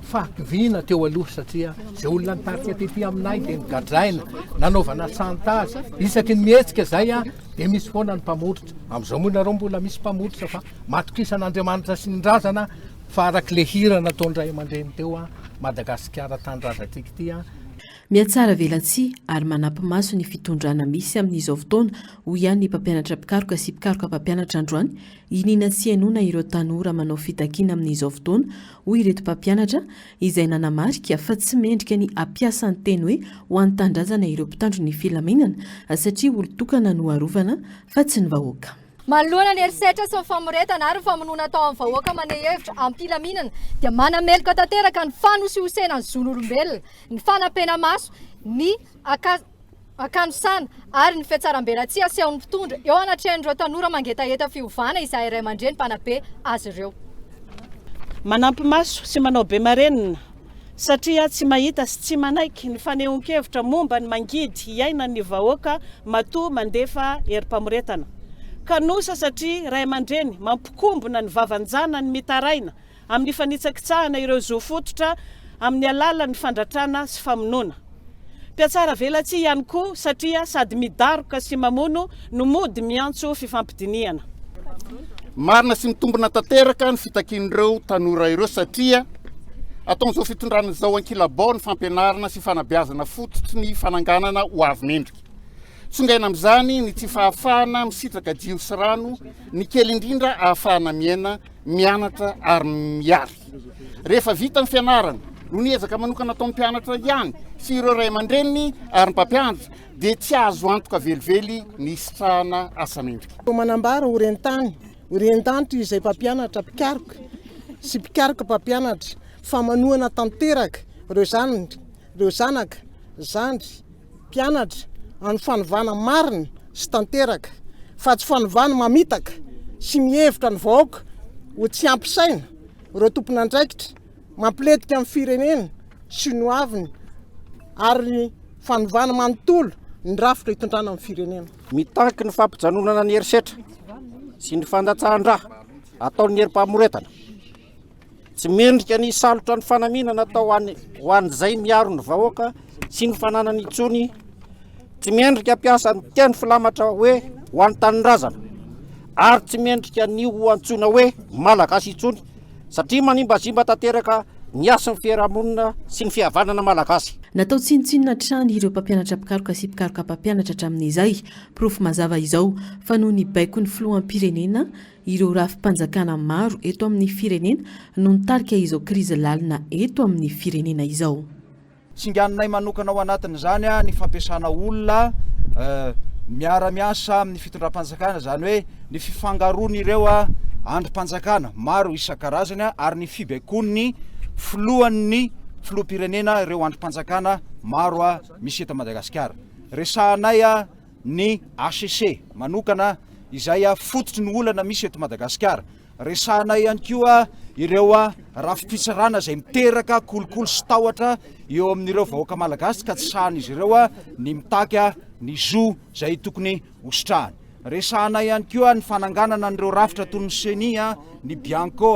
S11: fahakiviana teo aloha satria zay olona nitarika tety aminay dia nigadraina nanaovana santazy isaky ny mihetsika zay dia misy foana ny mpamoritra. Amin'izao moa nareo mbola misy mpamoritra fa matokisan'Andriamanitra sy ny razana fa arak'le hira nataony ray aman-dreny teo Madagasikara tandrazatsika ity
S1: miatsara velatsia ary manampy maso ny fitondrana misy amin'izao fotoana ho ihany ny mpampianatra pikaroka sy pikaroka mpampianatra androany inina tsy hainoana ireo tanora manao fitakiana amin'izao fotoana ho ireto mpampianatra izay nanamarika fa tsy mendrika ny ampiasa ny teny hoe ho an'ny tandrazana ireo mpitandro ny filaminana satria olon-tokana no arovana fa tsy ny vahoaka.
S12: Manoloana ny herisetra sy ny famoretana ary ny famonoana atao amin'ny vahoaka maneho hevitra amin'ny filaminana dia manamelika tanteraka ny fanosihosena ny zon'olombelona, ny fanampena maso, ny akanosana ary ny fiatsaram-belatsia sy ao ny mpitondra eo anatrehan'ireo tanora mangetaheta fiovana izay ray aman-dreny mpanabe azy ireo.
S13: Manampy maso sy manao be marenina satria tsy mahita sy tsy manaiky ny fanehoan-kevitra momba ny mangidy iaina ny vahoaka matoa mandefa herim-pamoretana. Kanosa satria ray aman-dreny mampikombona ny vavanjana ny mitaraina amin'ny fanitsakitsahana ireo zo fototra amin'ny alalan'ny fandratrana sy famonoana. Piatsara velatsia ihany koa satria sady midaroka sy mamono no mody miantso fifampidiniana.
S14: Marina sy mitombona tanteraka ny fitakian'ireo tanora ireo satria ataon'izao fitondrana izao ankilabao ny fampianarana sy fanabeazana fototra ny fananganana ho avy mendrika. Tsongaina amin'izany ny tsy fahafahana misitraka jiro sy rano, ny kely indrindra ahafahana miaina, mianatra ary miary. Rehefa vita ny fianarana, no niezaka manokana atao mpianatra ihany sy ireo ray aman-dreniny ary mpampianatra dia tsy azo antoka velively ny sitrahana asa mendrika.
S15: Manambara orientanitra izay mpampianatra pikaroka sy pikaroka mpampianatra fa manohana tanteraka ireo zanaka, zandry, mpianatra amin'ny fanovana marina sy tanteraka fa tsy fanovana mamitaka sy mihevitra ny vahoaka ho tsy ampisaina ireo tompon'andraikitra mampiletika amin'ny firenena sy no aviny ary fanovana manontolo ny rafitra hitondrana amin'ny firenena.
S16: Mitaky ny fampijanonana ny herisetra sy ny fandatsahan-draha ataon'ny herim-pamoretana. Tsy mendrika ny salotra ny fanaminana atao ho an'izay miaro ny vahoaka sy ny fananany itsony. Tsy mendrika ampiasa ny teny filamatra hoe ho an'ny tanindrazana ary tsy mendrika ny ho antsona hoe malagasy itsony satria manimbazimba tanteraka ny asan'ny fiarahamonina sy ny fihavanana malagasy.
S1: Natao tsinotsinona trany ireo mpampianatra pikaroka sy pikaroka mpampianatra hatramin'izay profo mazava izao fa noho ny baiko ny filoham-pirenena ireo rafim-panjakana maro eto amin'ny firenena no nitarika izao krizy lalina eto amin'ny firenena izao.
S17: Tsinganay manokana ao anatiny zany ny fampiasana olona miara-miasa amin'ny fitondram-panjakana, zany hoe ny fifangaroany ireo androm-panjakana maro isan-karazany ary ny fibaikony filohan'ny filoham-pirenena ireo androm-panjakana maro misy eto Madagasikara. Resahanay ny ACC manokana izay fototry ny olana misy eto Madagasikara. Resahanay ihany koa ireo rafim-pitsarana izay miteraka kolokolo sy tahotra eo amin'ireo vahoaka malagasy ka tsy sahan'izy ireo ny mitaky ny zo izay tokony hosotrahany. Resahanay ihany koa ny fananganana an'ireo rafitra toy ny seni, ny bianco,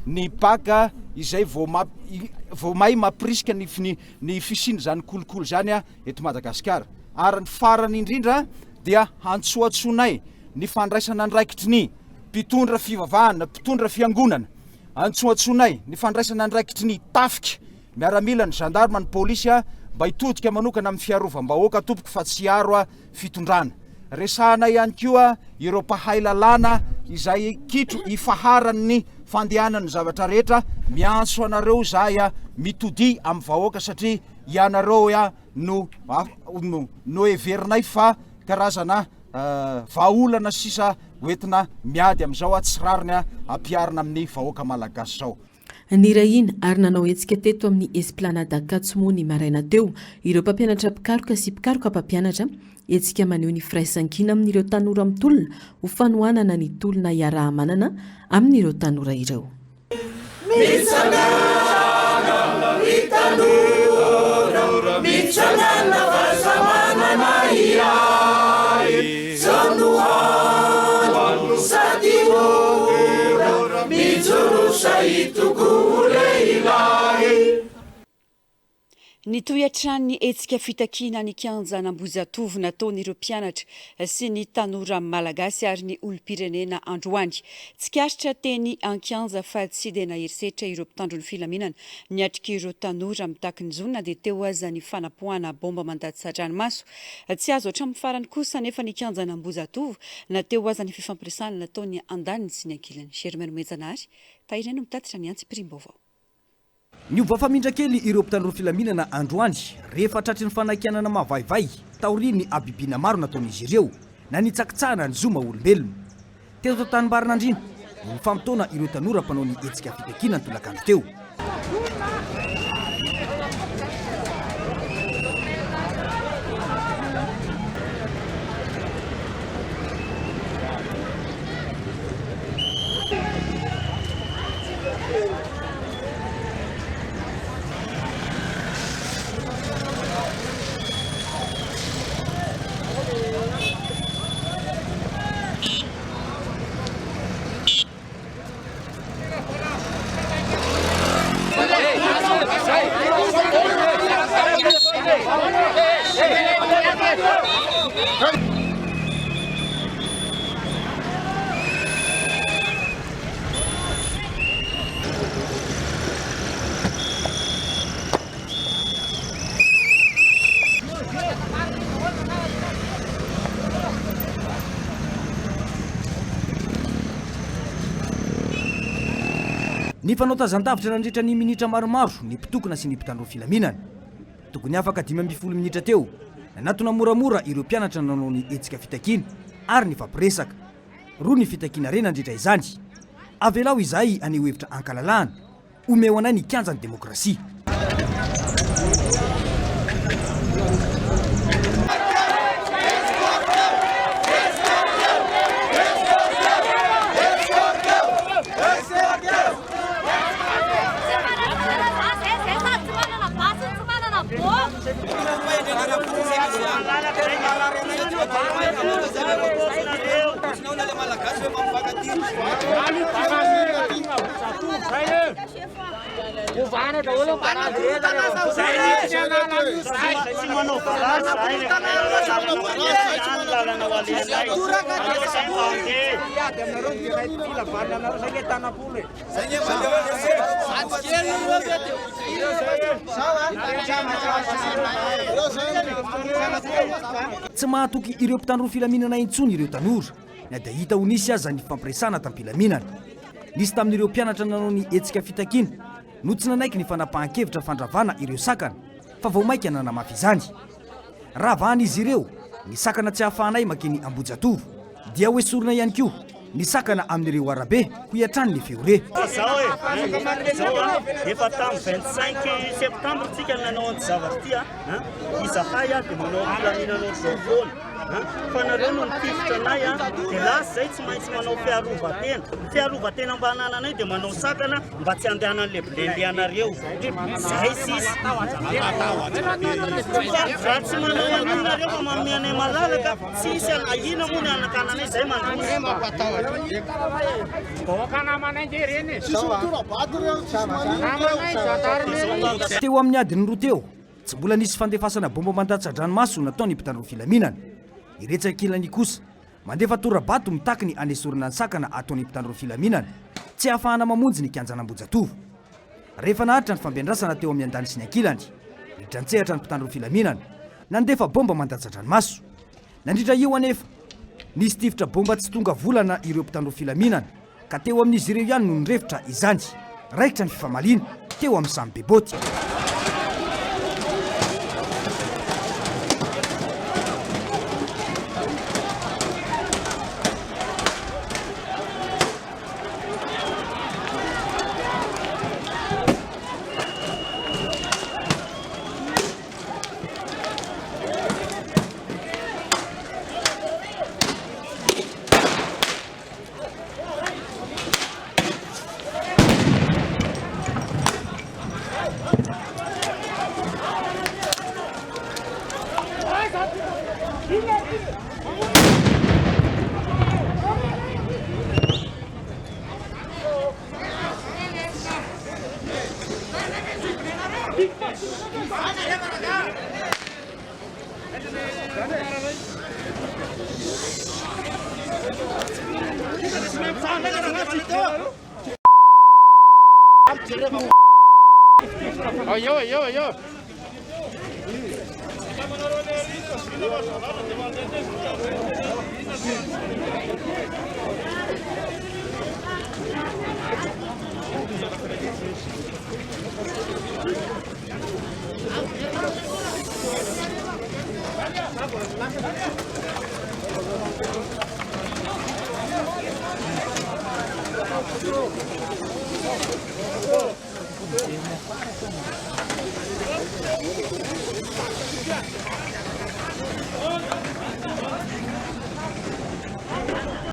S17: ny paka izay vao may mampirisika ny fisiny zany kolokolo zany eto Madagasikara. Ary ny farany indrindra dia hantsoatsonay ny fandraisana andraikitry ny mpitondra fivavahana, mpitondra fiangonana. Antsoatsonay ny fandraisana andraikitry ny tafika miaramila ny gendarme, ny polisy mba hitodika manokana amin'ny fiarovam-bahoaka tompoko fa tsy aro fitondrana. Resahanay ihany koa ireo mpahay lalàna izay kitro ifaharan'ny fandehanany zavatra rehetra, miantso anareo zay mitody amin'ny vahoaka satria ianareo no heverinay fa karazana vahaolana sisa hoentina miady amin'izao tsy rariny ampiarina amin'ny vahoaka malagasy zao.
S1: Nirahina ary nanao hetsika teto amin'ny esplanade Katsimoa maraina teo ireo mpampianatra pikaroka sy pikaroka mpampianatra hetsika maneho ny firaisankina amin'ireo tanora mitolona ho fanohanana ny tolona iaraha-manana amin'ireo tanora ireo.
S2: Ny toetrany hetsika fitakina ny kianja Ambozatovo nataon'ireo mpianatra sy ny tanora malagasy ary ny olom-pirenena androany. Tsikaritra teny an-kianja fa tsy dia naherisehitra ireo mpitandro ny filaminana niatrika ireo tanora mitaky ny zonina dia teo aza ny fanapohana bomba mandady sadranomaso. Tsy azo hatramin'ny farany kosa nefa ny kianja Ambozatovo na teo aza ny fifampiresahana nataony andaniny sy ny ankilany. Germaine Mejanary, Tairena mitatitra ny antsy Primbovao.
S8: Ny ovafamindra kely ireo mpitandro filaminana androany rehefa tratry ny fanakianana mavaivay taoriny abibina maro nataon'izy ireo na nitsakitsahana ny zoma olombelona. Teto tanimbary nandrina no nifampitona ireo tanora mpanao ny hetsika fitakina ny tolakandro teo. Ny fanao tazan-davitra nandritra ny minitra maromaro ny mpitokona sy ny mpitandro filaminana. Tokony afaka 10 minitra teo nanatona moramora ireo mpianatra nanao ny hetsika fitakina ary ny fampiresaka. Roa ny fitakina reny nandritra izany. Avelao izay aneho hevitra ankalalahana omeo anay ny kianjan'ny demokrasia. tsy mahatoky ireo mpitandro filaminana intsony ireo tanora na dia hita ho nisy aza ny fampiresana tamin'nypilaminana nisy tamin'ireo mpianatra nanao ny etsika fitakiana no tsy nanaiky ny fanapahan-kevitra fandravana ireo sakana fa vao mainka nanamafy izany raha vahan'izy ireo ny sakana tsy hahafahanay makeny Ambojatovo dia hoesorona ihany koa ny sakana amin'ireo arabe ho iatrany ny feore
S18: efa tamin'ny 25 septembre tsika nanao ny zavatra ty izahay dia manao filaminana zao foana fa nareo no nitifitra anay dia lasa zay tsy maintsy manao fiarovatena mba hanananay dia manao sakana mba tsy andehanan'ny lehibendehanareo zay sisy raha tsy manao aninareo fa mameanay malalaka tsisy ahina moa ny anakananay zay
S8: teo amin'ny adiny roa teo tsy mbola nisy fandefasana bomba mandatsa-dranomaso nataony mpitandro filaminana iretsakilany kosa mandefa torabato mitaky ny anesorana ny sakana ataony mpitandro filaminana tsy ahafahana mamonjy ny kianjana Ambojatovo rehefa naharitra ny fampiandrasana teo amin'ny andany sy ny ankilany nidrantsehatra ny mpitandro filaminana nandefa bomba mandatsa-dranomaso nandritra io anefa nisy tifitra bomba tsy tonga volana ireo mpitandro filaminana ka teo amin'izy ireo ihany no nirefitra izany raikitra ny fifamaliana teo amin'ny samy beboty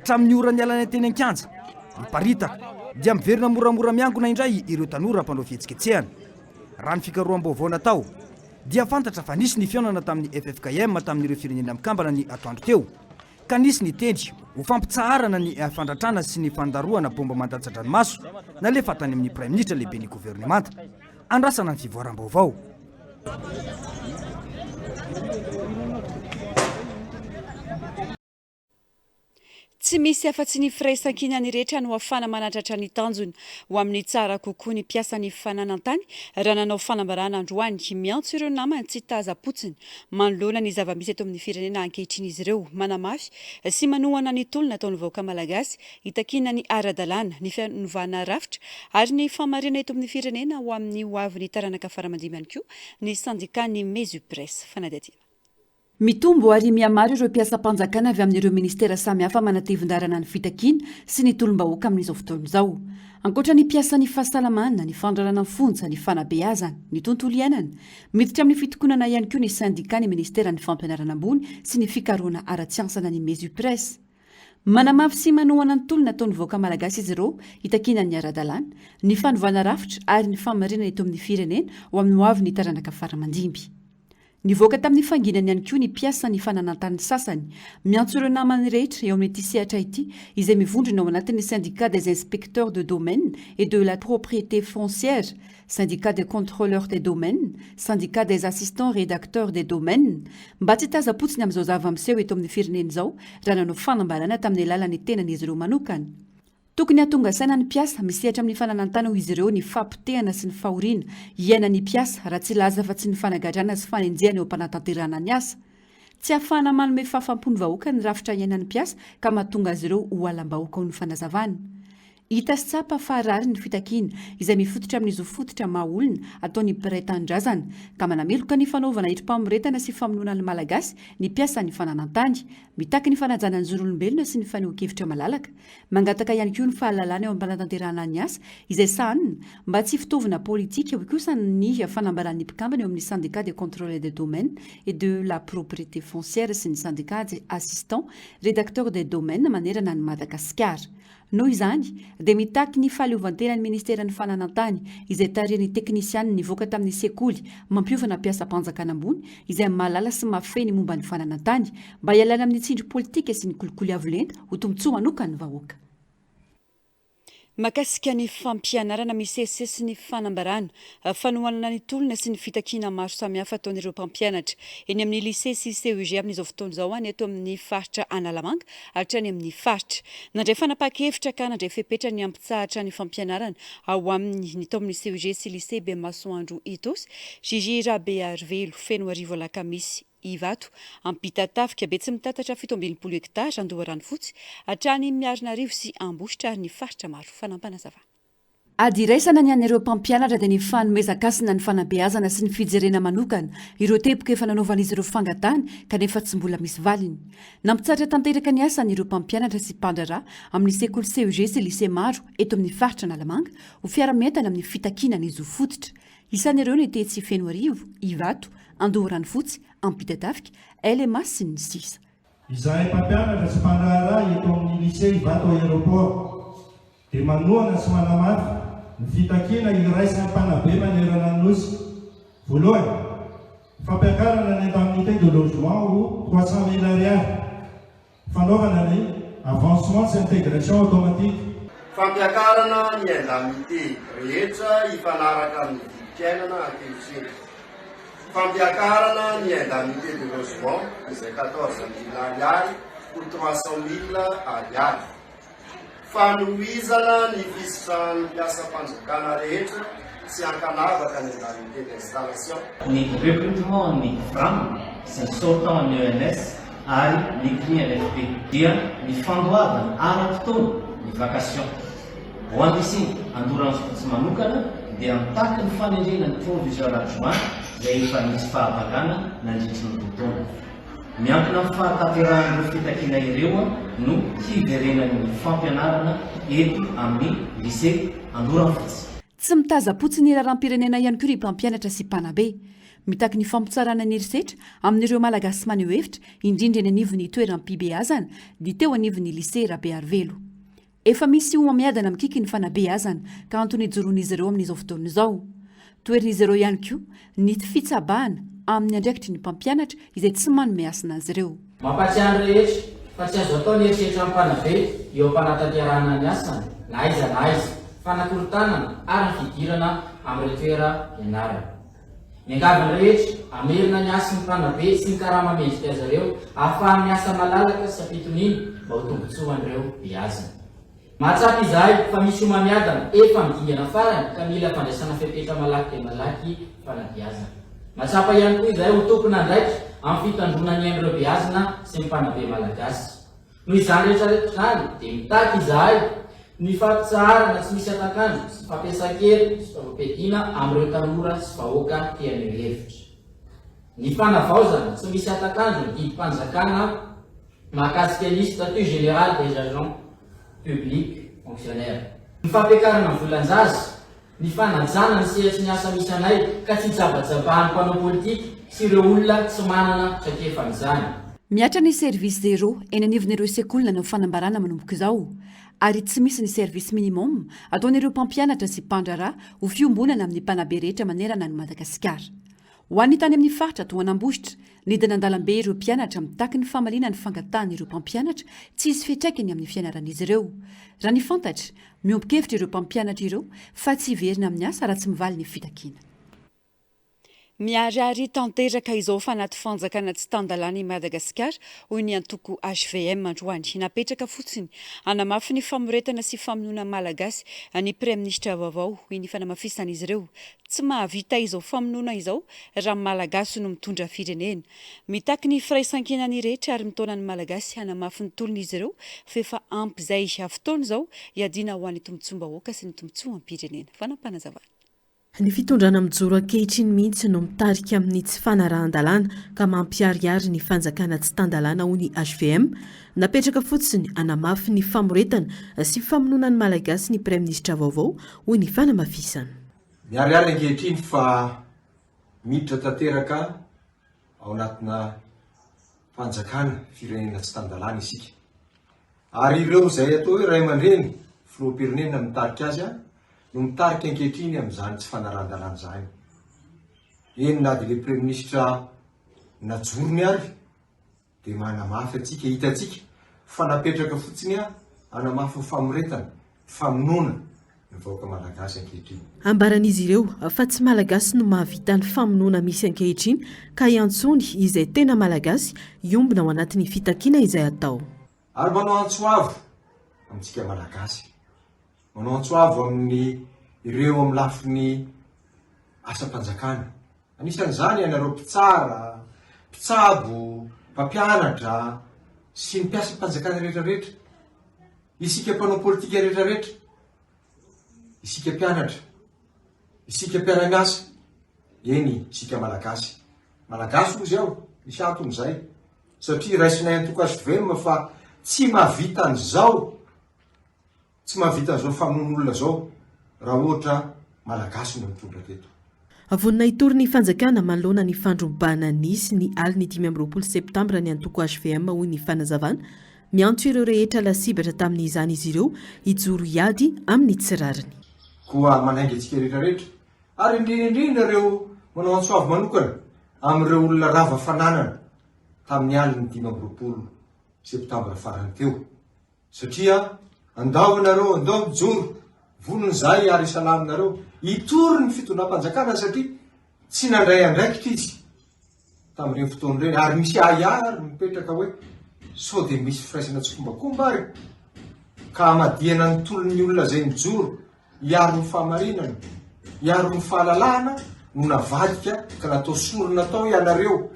S8: hatramin'ny orany alany teny an-kianja miparitaka dia miverina moramora miangona indray ireo tanora mpanao fihetsiketsehana raha ny fikaroam-baovao natao dia fantatra fa nisy ny fiaonana tamin'ny FFKM tamin'ireo firenena mikambana ny atoandro teo ka nisy ny tendry ho fampitsaharana ny fandratrana sy ny fandaroana bomba mandatsa-dranomaso nalefa tany amin'ny prime ministre lehibe ny gouvernemanta andrasana ny fivoaram-baovao
S2: tsy misy afa-tsy ny firaisan-kina ny rehetra no hafana manatratra ny tanjony ho amin'ny tsara kokoa ny mpiasa ny fananantany raha nanao fanambarana androany miantso ireo namany tsy taza-potsiny manoloana ny zava-misy eto amin'ny firenena ankehitriny izy ireo manamafy sy manohana ny tolona ataony vahoaka malagasy hitakina ny ara-dalàna ny fianovana rafitra ary ny famarina eto amin'ny firenena ho amin'ny hoavy ny taranaka faramandimy ihany koa ny sandika ny Mesupresse fanadihadiana.
S5: Mitombo ary mihamaro ireo mpiasam-panjakana avy amin'ireo ministera samihafa manatevin-darana ny fitakiana sy ny tolom-bahoaka amin'izao fotoana izao. Ankoatra ny mpiasa ny fahasalamana, ny fandrarana ny fonja, ny fanabeazana, ny tontolo iainana, miditra amin'ny fitokonana ihany koa ny sandika ny ministera ny fampianarana ambony sy ny fikarohana ara-tsiansana ny Mesupresse. Manamafy sy manohana ny tolona ataony vahoaka malagasy izy ireo hitakina ny ara-dalàna, ny fanovana rafitra ary ny famarinana eto amin'ny firenena ho amin'ny hoavy ny taranaka faramandimby. nivoaka tamin'ny fanginany ihany koa ny mpiasa ny fananantany sasany miantso ireo namany rehetra eo amin'ity sehatra ity izay mivondrona ao anatin'ny syndicat des inspecteurs de domaine et de la propriété foncière, syndicat des contrôleurs des domaines, syndicat des assistants rédacteurs des domaines mba tsy tazapotsiny amin'izao zava-miseho eto amin'ny firenena izao raha nanao fanambarana tamin'ny alalan'ny tenan'izy ireo manokana. Tokony hatonga saina ny mpiasa misehatra amin'ny fananantana ho izy ireo ny fampitehana sy ny fahoriana iaina ny mpiasa raha tsy laza fa tsy ny fanagadrana sy fanenjehana eo am-panatanterana ny asa. Tsy ahafahana manome fahafampony vahoaka ny rafitra iainan'ny mpiasa ka mahatonga azy ireo ho alam-bahoaka ho ny fanazavana. Hita sy tsapa fa rary ny fitakiana izay mifototra amin'izo fototra mahaolona ataony mpiray-tanindrazana ka manameloka ny fanaovana hitrom-pamoretana sy famonoana ny malagasy ny mpiasa ny fananantany, mitaky ny fanajana ny zon'olombelona sy ny faneho-kevitra malalaka, mangataka ihany koa ny fahalalana eo am-panatanterahana ny asa izay sahanina mba tsy fitaovana politika eo kosa ny fanambaran'ny mpikambana eo amin'ny syndicat des contrôleurs des domaines et de la propriété foncière sy ny syndicat des assistants rédacteurs des domaines manerana ny Madagasikara. Noho izany dia mitaky ny fahaleovantenan'ny ministeran'ny fananantany izay tarihan'ny teknisiany nivoaka tamin'ny sekoly mampiovana mpiasa-panjakana ambony izay mahalala sy mafeny momba ny fananantany mba hialana amin'ny tsindry politika sy ny kolikoly avolenta ho tombotsoa manokana ny vahoaka.
S2: Makasika ny fampianarana misesise sy ny fanambarana, fanohanana ny tolona sy ny fitakiana maro samihafa ataon'ireo mpampianatra eny amin'ny lycée sy CEG amin'izao fotoana izao any eto amin'ny faritra Analamanga hatrany amin'ny faritra. Nandray fanapa-kevitra ka nandray fepetra ny ampitsahatra ny fampianarana ao amin'ny tao amin'ny CEG sy lycée Bemasoandro Itos, Gigi Rabearvelo feno arivo alakamisy Ivato ampita tafika be tsy mitatatra 720 hektara Andoharano fotsy hatrany Miarinarivo sy Ambositra ny faritra maro fanampanazava.
S5: Adiraisana ny an'ireo mpampianatra dia ny fanomezakasina ny fanabeazana sy ny fijerena manokana ireo teboka efa nanaovan'izy ireo fangatany kanefa tsy mbola misy valiny. Nampitsatra tanteraka ny asa n'ireo mpampianatra sy mpandrara amin'ny sekoly CEG sy lycée maro eto amin'ny faritra Analamanga ho fiara-mientana amin'ny fitakiana ny zo fototra. Isan'ireo ny Tetsy Fenoarivo, Ivato, Andoharano fotsy, Ampitatafika, Elema sy ny sisa.
S19: Izahay mpampianatra sy mpandrara eto amin'ny lycée Ivato aéroport dia manohana sy manamafy ny fitakiana iraisana mpanabe manerana ny nosy. Voalohany, fampiakarana ny indemnité de logement ho 300 000 ariary, fanaovana ny avancement sy intégration automatique.
S20: Fampiakarana ny indemnité rehetra hifanaraka amin'ny vidim-piainana ankehitriny. Fampiakarana ny indemnité de logement izay 14 000 ariary ho 300 000 ariary. Fanohizana ny visitran'ny mpiasa-panjakana rehetra sy ankanavaka ny indemnité d'installation.
S21: Ny recrutement ny FRAM sy ny sortant ny ENS ary ny client NFP dia ny fandoavana ara-potoana ny vacation. Ho andisiny Andoharano fotsy manokana dia mitaky ny fanendrena ny proviseur adjoint izay efa misy fahavagana nandritra ny fotoana. Miankina amin'ny fahatanteran'ireo fitakiana ireo no hiverenan'ny fampianarana eto amin'ny lycée Andoharano fotsy.
S5: Tsy mitaza-potsiny ny raharam-pirenena ihany koa ry mpampianatra sy mpanabe. Mitaky ny fampitsarana ny erisetra amin'ireo malagasy maneho hevitra indrindra ny anivon'ny toeram-pibeazana dia teo anivon'ny lycée Rabearvelo. Efa misy ho miadana mikiky ny fanabeazana ka antony ijoroan'izy ireo amin'izao fotoana izao. Toerin'izy ireo ihany koa ny fitsabahana amin'ny andraikitry ny mpampianatra izay tsy manome asina azy ireo.
S22: Mampatsiahany rehetra fa tsy azo atao ny erisetra amin'ny mpanabe eo am-panatanterahana ny asany na aiza na aiza, fanakorontanana ary ny fidirana amin'ny toera ianarana. Miangavany rehetra amerina ny asan'ny mpanabe sy ny karama mendrika azy ireo ahafahany miasa malalaka sy ampitoniana mba ho tombotsoan'ireo beazana. Mahatsapa izahay fa misy oma miadana efa midingana farany ka mila fandraisana fepetra malaky dia malaky fanabeazana. Mahatsapa ihany koa izahay ho tompona andraikitra amin'ny fitandronany amin'ireo beazana sy ny mpanabe malagasy. Noho izany rehetrarehetra izany dia mitaky izahay ny fampitsaharana tsy misy atakana sy fampiasa-kely sy fampampiadiana amin'ireo tanora sy vahoaka tian'ireo hevitra. Ny fanavaozana tsy misy atakandro ny didim-panjakana mahakasika ny statut général des agents publics fonctionnaires. Ny fampiakarana amin'ny volanjaza, ny fanajana ny sehatry ny asa misy anay ka tsy jabajabahan'ny mpanao politika sy ireo olona tsy manana traikefa izany.
S5: Miatra ny service zéro eny anivon'ireo sekoly nanao fanambarana manomboka izao ary tsy misy ny service minimum ataon'ireo mpampianatra sy mpandrara ho fiombonana amin'ny mpanabe rehetra manerana ny Madagasikara. ho an'ny tany amin'ny faritra to anambohitra nidina andalambe ireo mpianatra mitaky ny famaliana ny fangatahana ireo mpampianatra tsy izy fitraikany amin'ny fianaran'izy ireo raha ny fantatra miombon-kevitra ireo mpampianatra ireo fa tsy hiverina amin'ny asa raha tsy mivaly ny fitakiana.
S2: Miharihary tanteraka izao fanaty fanjakana tsy tandalana i Madagasikara hoy ny antoko HVM androany napetraka fotsiny anamafy ny famoretana sy famonoana malagasy ny praiministra vaovao hoy ny fanamafisan'izy ireo tsy mahavita izao famonoana izao raha malagasy no mitondra firenena mitaky ny firaisan-kinany rehetra ary mitona ny malagasy anamafy ny tolon'izy ireo fa efa ampy izay fotoana izao iadina ho an'ny tombontsombahoaka sy ny tombontsoma am-pirenena fanampanazavana.
S1: Ny fitondrana mijoro ankehitriny mihitsy no mitarika amin'ny tsy fanarahan-dalàna ka mampiharihary ny fanjakana tsy tandalàna ho ny HVM napetraka fotsiny anamafy ny famoretana sy famonoana ny malagasy ny praiministra vaovao hoy ny fanamafisana.
S3: Miharihary ankehitriny fa miditra tanteraka ao anatina fanjakana firenena tsy tandalàna isika. Ary ireo izay atao hoe ray aman-dreny filoham-pirenena mitarika azy no mitarika ankehitriny amin'izany tsy fanarahan-dalàna izany. Eny na dia le praiministra najorony ary dia manamafy atsika hitatsika fa napetraka fotsiny anamafy famoretana famonoana ny vahoaka malagasy ankehitriny.
S1: Ambaran'izy ireo fa tsy malagasy no mahavita ny famonoana misy ankehitriny ka iantsony izay tena malagasy iombona ao anatin'ny fitakiana izay atao.
S3: Ary manao antsoavo amintsika malagasy. Manao antsoavo amin'ny ireo amin'ny lafiny asa-panjakana. Anisan'izany ianareo mpitsara, mpitsabo, mpampianatra sy ny mpiasa mpanjakana rehetrarehetra. Isika mpanao politika rehetrarehetra. Isika mpianatra. Isika mpiara-miasa. Eny isika malagasy. Malagasy ozy aho, misy anton'izay. Satria raisinay antoko HVM fa tsy mahavita an'izao. Tsy mahavita an'izao famonoan'olona zao raha ohatra malagasy no mitondra teto.
S1: Vonina hitory ny fanjakana manoloana ny fandrombana nisy ny aliny 5 septambra ny antoko HVM hoy ny fanazavana miantso ireo rehetra lasibatra tamin'izany izy ireo hijoro iady amin'ny tsirariny.
S3: Koa manainga antsika rehetrarehetra ary indrindra ireo manao antsoavy manokana amin'ireo olona rava fananana tamin'ny aliny 5 septambra farany teo. Satria andao nareo andao mijoro volon'izay ary isalaminareo hitory ny fitondram-panjakana satria tsy nandray andraikitra izy tamin'ireny fotoana ireny ary misy ahary mipetraka hoe sao dia misy firaisana tsy fombakomba ary ka amadihana ny tolon'ny olona izay mijoro hiaro ny fahamarinana hiaro ny fahalalahana no navadika ka natao sorona tao ianareo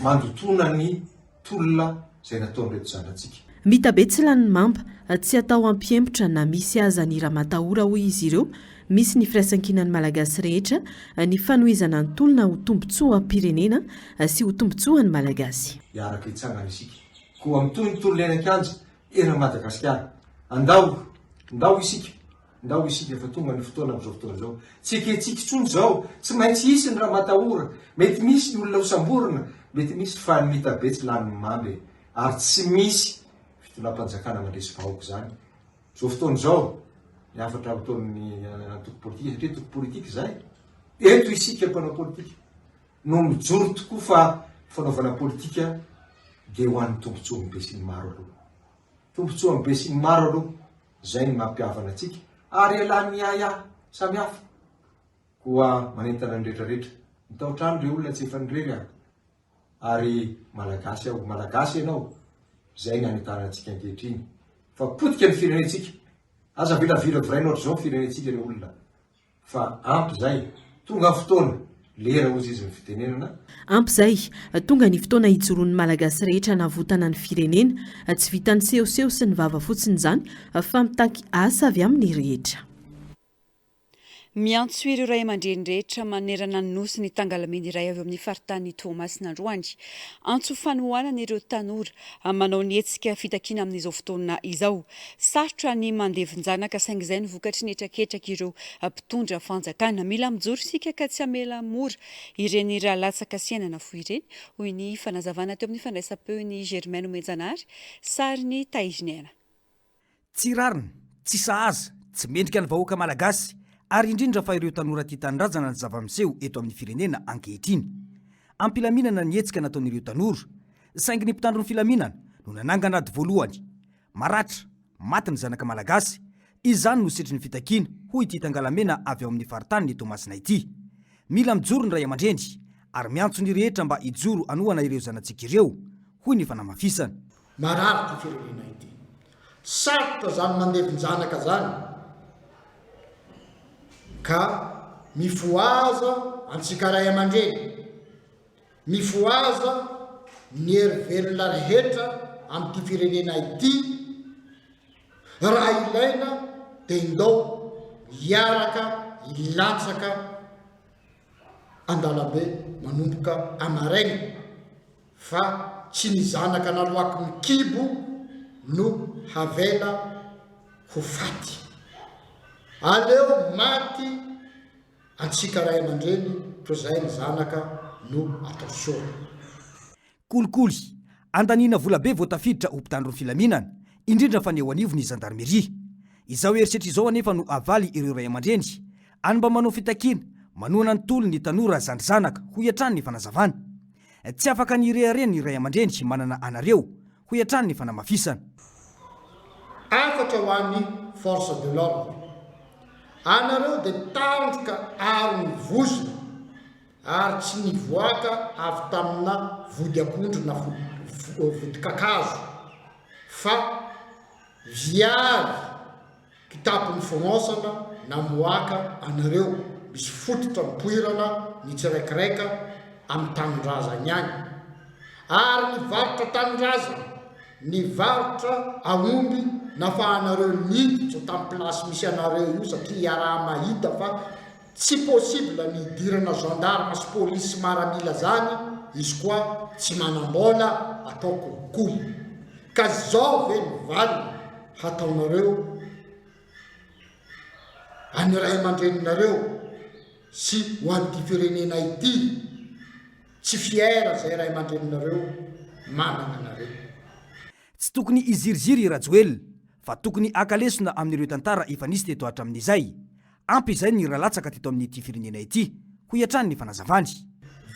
S3: mandotona ny tolona izay nataon'ireto zanantsika.
S1: Mitabe tsy lany mamba tsy atao ampiempotra na misy aza ny ramatahora hoy izy ireo misy ny firaisan-kinany malagasy rehetra ny fanohizana ny tolona ho tombotsoa am-pirenena sy ho tombotsoa ny malagasy.
S3: Iaraka hitsangana isika. Koa amin'itoy ny tolona ena-kianja era Madagasikara. Andao isika. Ndao isika efa tonga ny fotoana amin'izao fotoana izao. Tsy eketsika intsony izao, tsy maintsy hisy ny ramatahora. Mety misy ny olona hosamborona, mety misy fa ny mitabe tsy lany mambe ary tsy misy fitondram-panjakana mandresy vahoaka zany. Zao fotoana izao, ny afatra ataon'ny antoko politika satria antoko politika izay. Eto isika mpanao politika. No mijoro tokoa fa fanaovana politika dia ho an'ny tombotsoa be sy ny maro aloha. Tombotsoa be sy ny maro aloha, izay ny mampiavana antsika. Ary ialany samihafa. Koa manentana ny rehetrarehetra. Mitaotrano ireo olona tsy efa nirery aho. Ary malagasy aho, malagasy ianao. Izay ny anentana antsika ankehitriny. Fa potika ny firenentsika. Aza vilavila viraina ohatr'izao ny firenentsika ireo olona. Fa ampy izay, tonga fotoana, lera ozy izy ny fitenenana.
S1: Ampy izay, tonga ny fotoana hijoron'ny malagasy rehetra navotana ny firenena, tsy vitany sehoseho sy ny vava fotsiny izany, fa mitaky asa avy amin'ny rehetra.
S2: Miantso ireo ray aman-dreny rehetra manerana ny nosy ny tangalameny iray avy amin'ny faritany Toamasina Androany. Antso fanohanana ireo tanora manao ny hetsika fitakiana amin'izao fotoana izao. Sarotra ny mandevonjanaka saingy izay ny vokatry ny etraketraka ireo mpitondra fanjakana. Mila mijoro sika ka tsy hamela mora ireny rahalatsaka sy ainana fo ireny. Hoy ny fanazavana teo amin'ny fandraisam-peo ny Germaine Menjanary, sary ny Taiziniana.
S8: Tsy rarina, tsy sahaza, tsy mendrika ny vahoaka malagasy. Ary indrindra fa ireo tanora tia tanindrazana ny zava-miseho eto amin'ny firenena ankehitriny. ampilaminana ny hetsika nataon'ireo tanora saingy ny mpitandro ny filaminana no nanangana ady voalohany maratra maty ny zanaka malagasy izany no setry ny fitakiana hoy ity tangalamena avy ao amin'ny faritany ny Tomasina ity. Mila mijoro ny ray aman-dreny ary miantso ny rehetra mba hijoro anohana ireo zanatsika ireo hoy ny fanamafisana.
S4: Marary ty firenena ity sarotra zany mandevin-janaka zany ka mifoaza antsika ray aman-dreny, mifoaza ny herivelona rehetra amin'ity firenena ity. Raha ilaina dia indao hiaraka hilatsaka andalabe manomboka amaraigny fa tsy ny zanaka naloaky mikibo no havela ho faty. Aleo maty antsika ray aman-dreny toy izay ny zanaka no atao soa.
S8: Kolikoly andanina volabe voatafiditra ho mpitandro ny filaminana indrindra fa ny eo anivony zandarmeria. Izao eritrehitra izao anefa no avaly ireo ray aman-dreny any mba manao fitakiana manoana ny tolo ny tanora zandrizanaka ho iatrany ny fanazavana. Tsy afaka ny rehareny ny ray aman-dreny manana anareo ho iatrany ny fanamafisana.
S4: Afatra ho an'ny force de l'ordre. Anareo dia tandroka aro ny vozona ary tsy nivoaka avy tamina vody akondro na vody kakazo fa viary kitapon'ny fonosana na moaka anareo misy fototra mipoirana ny tsiraikiraika amin'ny tanindrazana ihany. Ary nivarotra tanindrazana, nivarotra aomby na fa anareo niditra tamin'ny plasy misy anareo io satria iaraha mahita fa tsy possible ny idirana gendarme sy polisy maramila zany izy koa tsy manambola atao kolikoly. Ka zao ve nivalina hataonareo any ray aman-dreninareo sy ho an'ity firenena ity tsy fiera zay ray aman-dreninareo manana anareo.
S8: Tsy tokony iziriziry rajoelina fa tokony akalesona amin'ireo tantara efa nisy teto hatramin'izay. Ampy izay ny ralatsaka teto amin'ity firenena ity ho iatrany ny fanazavany.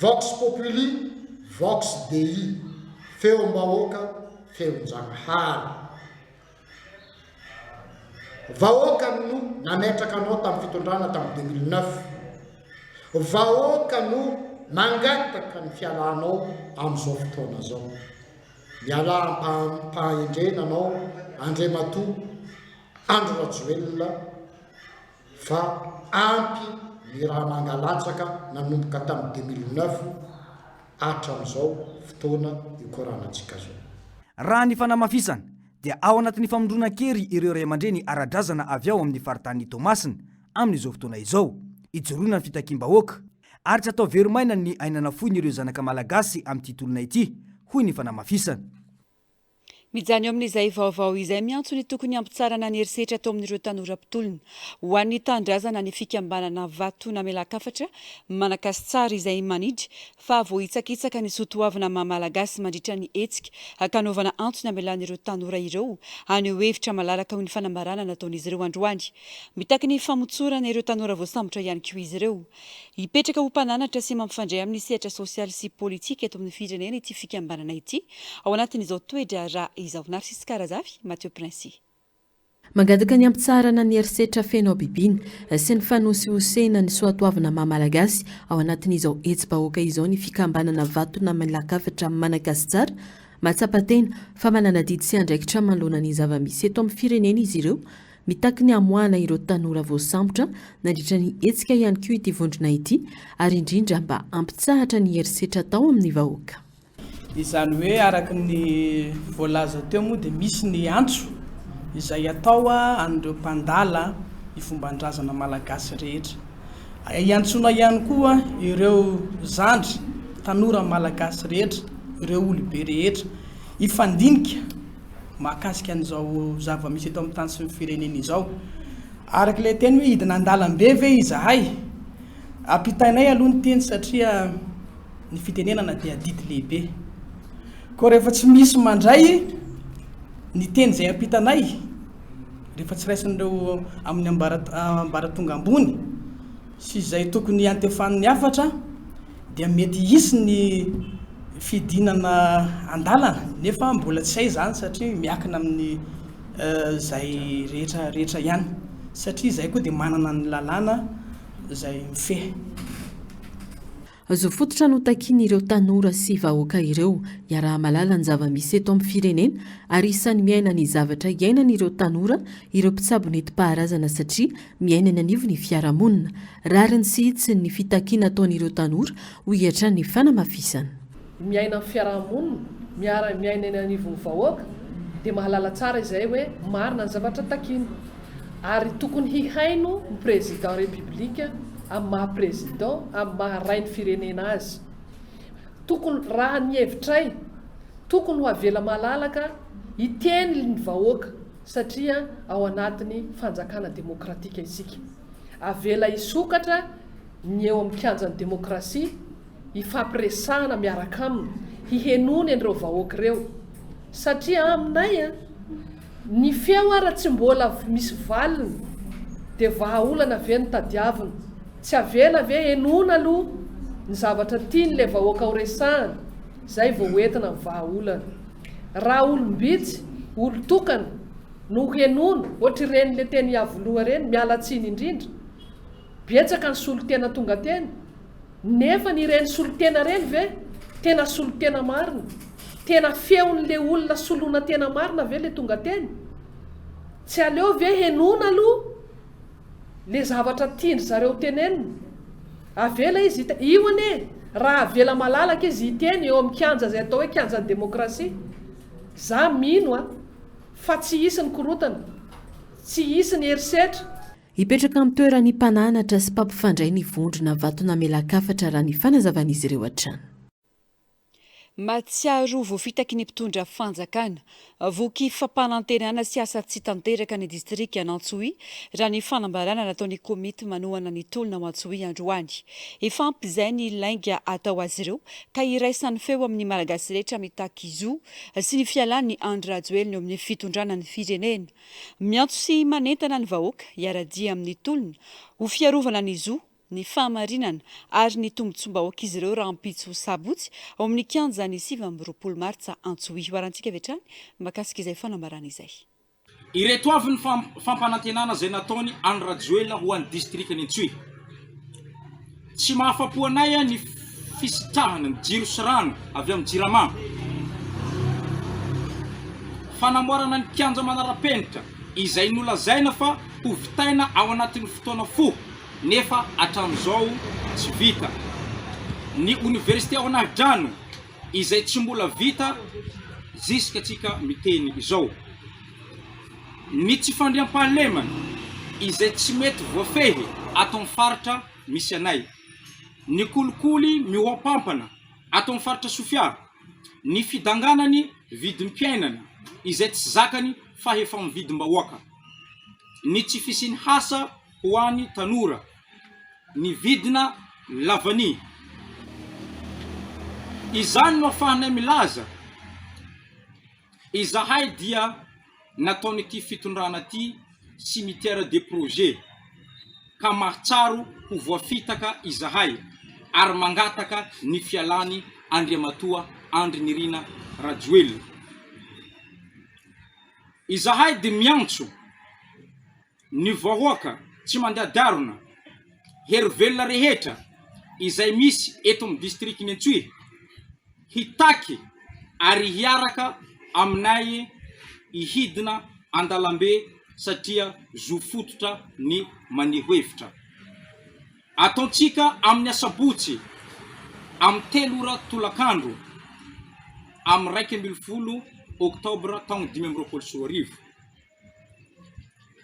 S4: Vox populi, vox dei, feom-bahoaka, feon-janahary. Vahoaka no nametraka anao tamin'ny fitondrana tamin'ny 2009. Vahoaka no mangataka ny fialanao amin'izao fotoana zao. Miala ampahendrena anao Andriamatoa Andro Rajoelina fa ampy ny raha mangalatsaka nanomboka tamin'ny 2009 hatramin'izao fotoana ikoranantsika zao.
S8: Raha ny fanamafisana dia ao anatin'ny famondronan-kery ireo ray aman-dreny ara-drazana avy ao amin'ny faritany Tomasina amin'izao fotoana izao ijoroana ny fitakiam-bahoaka ary tsy atao veromaina ny ainana foiny ireo zanaka malagasy amin'ity tolona ity hoy ny fanamafisana.
S2: Mijany eo amin'izay vaovao izay miantso ny tokony ampitsarana ny herisetra atao amin'ireo tanora mpitolona ho an'ny tandrazana ny fikambanana vato namelakafatra manakasy tsara izay manidry fa vohitsakitsaka ny sotoavana mahamalagasy mandritra ny hetsika hakanovana antsony amelan'ireo tanora ireo aneo hevitra malalaka ho ny fanambarana nataon'izy ireo androany. Mitaky ny famotsorana ireo tanora voasambotra ihany koa izy ireo. Hipetraka ho mpananatra sy mampifandray amin'ny sehatra sosialy sy politika eto amin'ny firenena ity fikambanana ity ao anatin'izao toetra raha izao Narcisse Karazavy, Mathieu Princy.
S1: Mangataka ny ampitsarana ny herisetra feno bibiana sy ny fanosihosehana ny soatoavana mahamalagasy ao anatin'izao hetsy-bahoaka izao ny fikambanana vato namelakafatra manakasy tsara matsapa-tena fa manana didy sy andraikitra manoloana ny zava-misy eto amin'ny firenena izy ireo mitaky ny amoahana ireo tanora voasambotra nandritra ny hetsika ihany koa ity vondrona ity ary indrindra mba ampitsahatra ny herisetra tao amin'ny vahoaka.
S6: Izany hoe araka ny voalaza teo moa dia misy ny antso izay atao an'ireo mpandala ny fomban-drazana malagasy rehetra. Iantsona ihany koa ireo zandry tanora malagasy rehetra, ireo olobe rehetra hifandinika mahakasika an'izao zava-misy eto amin'ny tany sy ny firenena izao. Araka ilay teny hoe hidina andalam-be ve izahay ampitainay aloha ny teny satria ny fitenenana dia didy lehibe. Ko rehefa tsy misy mandray ny teny izay ampitanay rehefa tsy raisin'ireo amin'ny ambaratonga ambony sy izay tokony antefan'ny hafatra dia mety isy ny fidinana andalana nefa mbola tsy hay zany satria miakina amin'ny zay rehetra ihany satria zay koa dia manana ny lalàna zay mifehy.
S1: Azo fototra no takiana ireo tanora sy vahoaka ireo iaraha-malala ny zava-misy eto amin'ny firenena ary isan'ny miaina ny zavatra iainan'ireo tanora ireo mpitsabo nentim-paharazana satria miaina ny anivo ny fiarahamonina rariny sy hitsy ny fitakiana ataon'ireo tanora ho hiatra ny fanamafisana.
S7: Miaina amin'ny fiarahamonina miaina ny anivon'ny vahoaka dia mahalala tsara izay hoe marina ny zavatra takiana ary tokony hihaino ny président république amin'ny maha-président amin'ny maharainy firenena azy. Tokony raha ny hevitray tokony ho avela malalaka hiteny ny vahoaka satria ao anatiny fanjakana demokratika isika. Avela hisokatra ny eo amin'ny kianjan'ny demokrasia hifampiresahana miaraka aminy hihenony an'ireo vahoaka ireo satria aminay ny feo raha tsy mbola misy valiny dia vahaolana ve ny tadiavina. Tsy avela ve henona aloha ny zavatra tian'ilay vahoaka ho resahana zay vao entina ny vahaolana. Raha olombitsy olo-tokana no henona ohatra ireny le teny avoloha reny mialatsiny indrindra betsaka ny solotena tonga teny nefa ny ireny solotena reny ve tena solotena marina tena feon'le olona solona tena marina ve le tonga teny. Tsy aleo ve henona aloha le zavatra tiandry zareo tenenina. Avela izy io ane raha avela malalaka izy hiteny eo amin'ny kianja zay atao hoe kianjan'ny demokrasia. Za mino fa tsy hisy ny korotana, tsy hisy ny herisetra.
S1: Hipetraka amin'ny toerany mpananatra sy mpampifandray ny vondrona vatona melakafatra raha ny fanazavan'izy ireo hatrany.
S2: Matsiaro voafitaky ny mpitondra fanjakana voky fampanantenana sy asa tsy tanteraka ny distrika Antsohi raha ny fanambarana nataon'ny komity manohana ny tolona ao Antsohi androany. Ifampizay ny lainga atao azy ireo ka iraisan'ny feo amin'ny malagasy rehetra mitaky izo sy ny fialan'ny Andry Rajoelina eo amin'ny fitondrana ny firenena. Miantso sy manentana ny vahoaka hiaradia amin'ny tolona ho fiarovana ny izo ny fahamarinana ary ny tombontsom-bahoaka izy ireo raha ampitso sabotsy ao amin'ny kianja ny 7 Martsa Antsohi. Hoarantsika vetrany makasika izay fanambarana izay.
S9: Ireto avy ny fampanantenana izay nataony Andry Rajoelina ho an'ny distrikany Antsohi. Tsy mahafapo anay ny fisitrahana ny jiro sy rano avy amin'ny Jirama. Fanamboarana ny kianja manara-penitra izay nolazaina fa ho vitaina ao anatin'ny fotoana fo nefa hatramin'izao tsy vita. Ny université ao Anadrano izay tsy mbola vita ziskatsika miteny izao. Ny tsy fandriam-pahalemana izay tsy mety voafehy ato amin'ny faritra misy anay. Ny kolikoly mioampampana ato amin'ny faritra Sofia. Ny fidanganany vidim-piainana izay tsy zakany fa efa mividim-bahoaka. Ny tsy fisiny hasa ho an'ny tanora. Ny vidina lavany. Izany no ahafahanay milaza izahay dia nataon'ity fitondrana ity cimetière des projets ka mahatsaro ho voafitaka izahay ary mangataka ny fialany Andriamatoa Andry Nirina Rajoelina. Izahay dia miantso ny vahoaka tsy mandehadarona hervelona rehetra izay misy eto amin'ny distrikiny Antsohi hitaky ary hiaraka aminay ihidina andalambe satria zo fototra ny manehohevitra. Ataontsika amin'ny asabotsy amin'ny 3 ora tolakandro amin'ny 12 oktobra taona 2024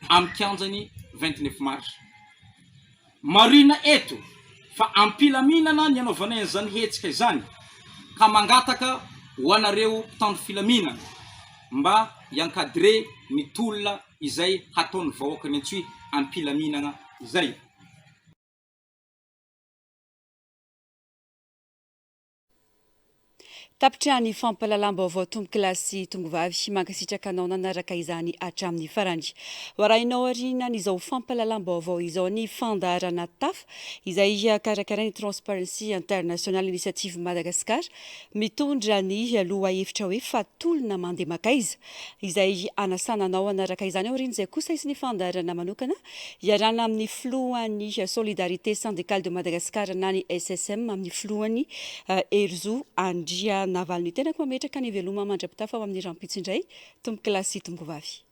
S9: amin'ny kianjany 29 mars. Marina eto fa ampilaminana ny anaovanay an'izany hetsika izany ka mangataka ho anareo mpitandro filaminana mba hiankadre ny tolona izay hataon'ny vahoaka ny Antsohi ampilaminana izay.
S2: Tapitrany fampalalam-baovao tombo-kilasy tongovavy mankasitraka anao nanaraka izany hatramin'ny farandy. Warainao arina n'izao fampalalam-baovao izao ny fandarana TAF izay karakarain'ny Transparency International Initiative Madagascar mitondra ny loha hevitra hoe fatolona mandeha makaiza izay anasananao anaraka izany ao arina izay kosa izy ny fandarana manokana iarana amin'ny filohan'ny Solidarité Syndicale de Madagascar na ny SSM amin'ny filohan'ny Erzo Andria Navalny tena ko mametraka ny veloma mandrapitafa ao amin'ny rampitsy indray tombo-kilasy tombo-vavy.